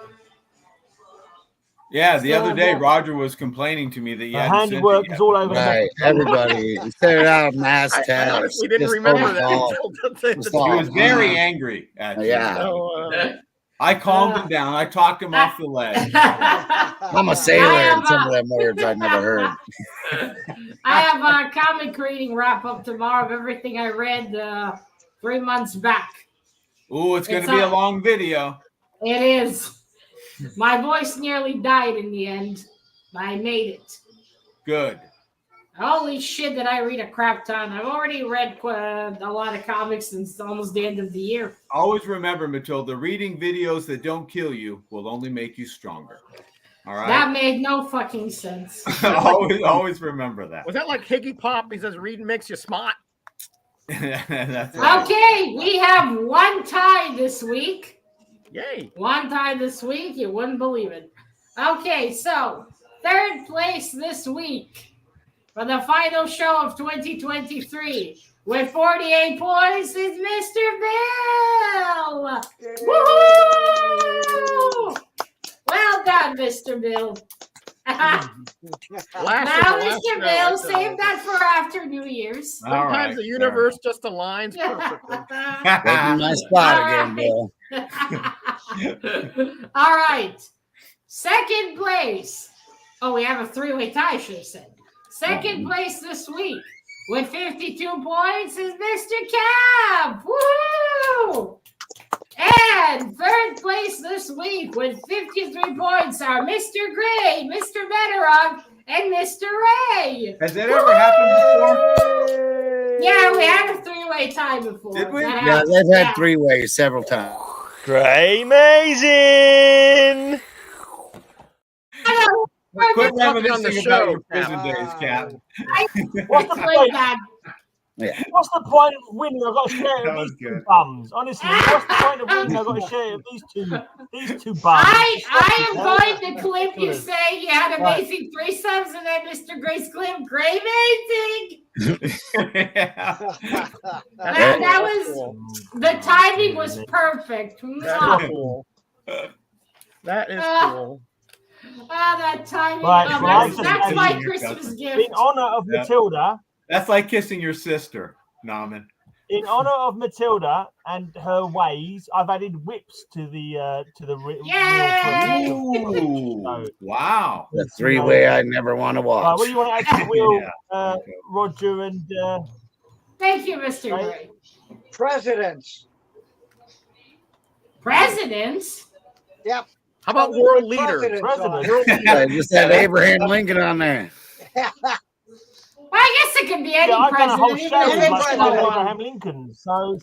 Yeah, the So, other day yeah. Roger was complaining to me that he The hadn't sent it handiwork yet. is all over Right. the Everybody. He started out mass I test. honestly didn't Just remember that overall. until Just He all- was very angry at you. Yeah. So, I calmed him down. I talked him off the ledge. I'm a sailor, and some of them words I never heard. I have a comic reading wrap up tomorrow of everything I read 3 months back. Ooh, it's going It's to be a up. long video. It is. My voice nearly died in the end. I made it. Good. Holy shit, did I read a crap ton. I've already read a lot of comics since almost the end of the year. Always remember, Matilda, reading videos that don't kill you will only make you stronger. All right? That made no fucking sense. always remember that. was that like Higgy Pop? He says reading makes you smart. That's right. Okay, we have one tie this week. Yay. One tie this week. You wouldn't believe it. Okay, so third place this week for the final show of 2023 with 48 points is Mr. Bill. Woohoo! Well done, Mr. Bill. Last Now, is the last Mr. show, Bill, so save that for after New Year's. All Sometimes right, the universe just aligns perfectly. Taking my spot again, Bill. All right. Second place. Oh, we have a three-way tie, I should have said. Second place this week with 52 points is Mr. Cap. Woo! And third place this week with 53 points are Mr. Gray, Mr. Metarog, and Mr. Ray. Has that ever happened before? Yeah, we had a three-way tie before. Did we? That Yeah, happened. they've had Yeah. 3 ways several times. Gray amazing. Quit talking on the reminiscing show, about your prison days, Cap. What's the Explain point? that. What's the point of winning? I've got to share it That with was these two good. bums. Honestly, what's the point of winning? I've got to share it with these two bums. I am going to clip you saying you had amazing threesomes and then Mr. Grace clip, great amazing. That was the timing was perfect. That's cool. That is cool. That timing. Right, That's my Christmas gift. In honor of Matilda. That's like kissing your sister, Naman. In honor of Matilda and her ways, I've added whips to the Yay! Ooh, wow. The three-way I never want to watch. Right, what do you want to add to the wheel, Roger and? Thank you, Mr. Gray. Presidents. Presidents? Yep. How about world leaders? I just had Abraham Lincoln on there. Well, I guess it could be any I've done a whole president. show with president. Abraham Lincoln, so.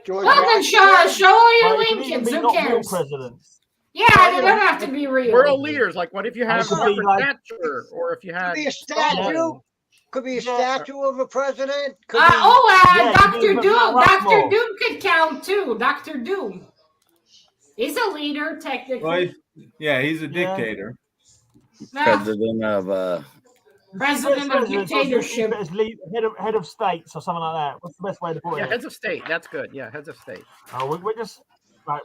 George Well, then show all your It can even Lincolns. be Who not real cares? presidents. Yeah, they don't have to be real. World leaders, like what if you have could be Margaret like- Thatcher, or if you had Could be a statue. Could be a statue of a president. Could be, Yeah, Dr. it could be Doom. Mount Dr. Rushmore. Doom could count too. Dr. Doom. He's a leader, technically. Well, he's a dictator. No, President of president of dictatorship. As head of states or something like that. What's the best way to put yeah, it? heads of state. That's good. Yeah, heads of state. Oh, we're just right.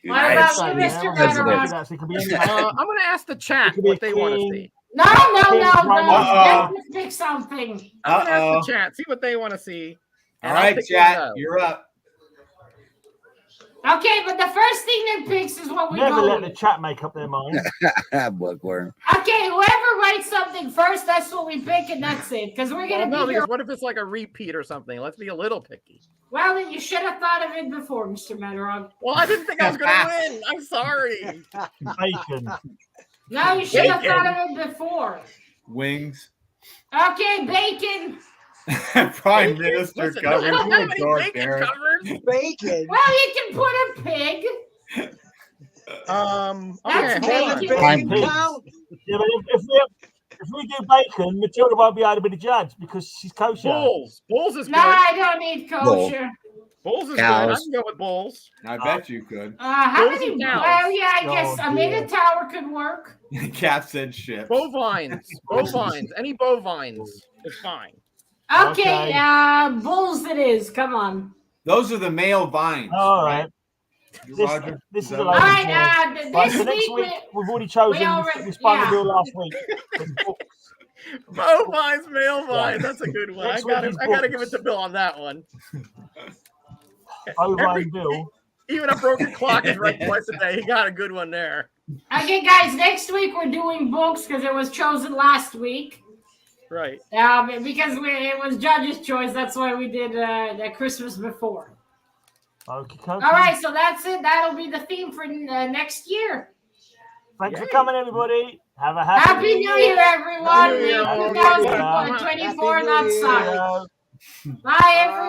What about you, Yeah, Mr. President. Metarog? It could be I'm going to ask the chat It could be what they want to king. see. No. Uh-oh. Let's pick something. I'm going to ask the chat, see what they want to see. All and I'll right, pick chat, one of those. you're up. Okay, but the first thing that picks is what we Never go let with. the chat make up their mind. Bookworm. Okay, whoever writes something first, that's what we pick, and that's it. Because we're Well, gonna no, be here. because what if it's like a repeat or something? Let's be a little picky. Well, then you should have thought of it before, Mr. Metarog. Well, I didn't think I was going to win. I'm sorry. Bacon. No, you should have Bacon. thought of it before. Wings. Okay, bacon. Prime Minister Listen, I don't have any covered. bacon covered. bacon. Well, you can put a pig. Okay, That's hold on. bacon. Prime Bacon count. Yeah, but if we do bacon, Matilda won't be able to be the judge because she's kosher. Bulls. Bulls is No, good. I don't need kosher. Bulls is Cows. good. I can go with bulls. I bet you could. How Bulls many? and cows. Well, yeah, I guess Oh, a Minotaur could work. Cap said shit. Bovines. Bovines. Any bovines is fine. Okay, Okay. bulls it is. Come on. Those are the male vines. All right. Roger. This is that a what- All load right, Right, this so next week, week we've already chosen. we already- We spun yeah. the wheel last week. Bovines, male vines. That's a good one. I Next week is gotta give it books. to Bill on that one. Ovine Bill. Even a broken clock is right twice a day. He got a good one there. Okay, guys, next week we're doing books because it was chosen last week. Right. Because it was judge's choice. That's why we did the Christmas before. Okay. All right, so that's it. That'll be the theme for next year. Thanks for Yay. coming, everybody. Have a Happy New Year, everyone. Happy New Year. May Happy New Year. 2024 not Happy New suck. Year. Bye, everyone.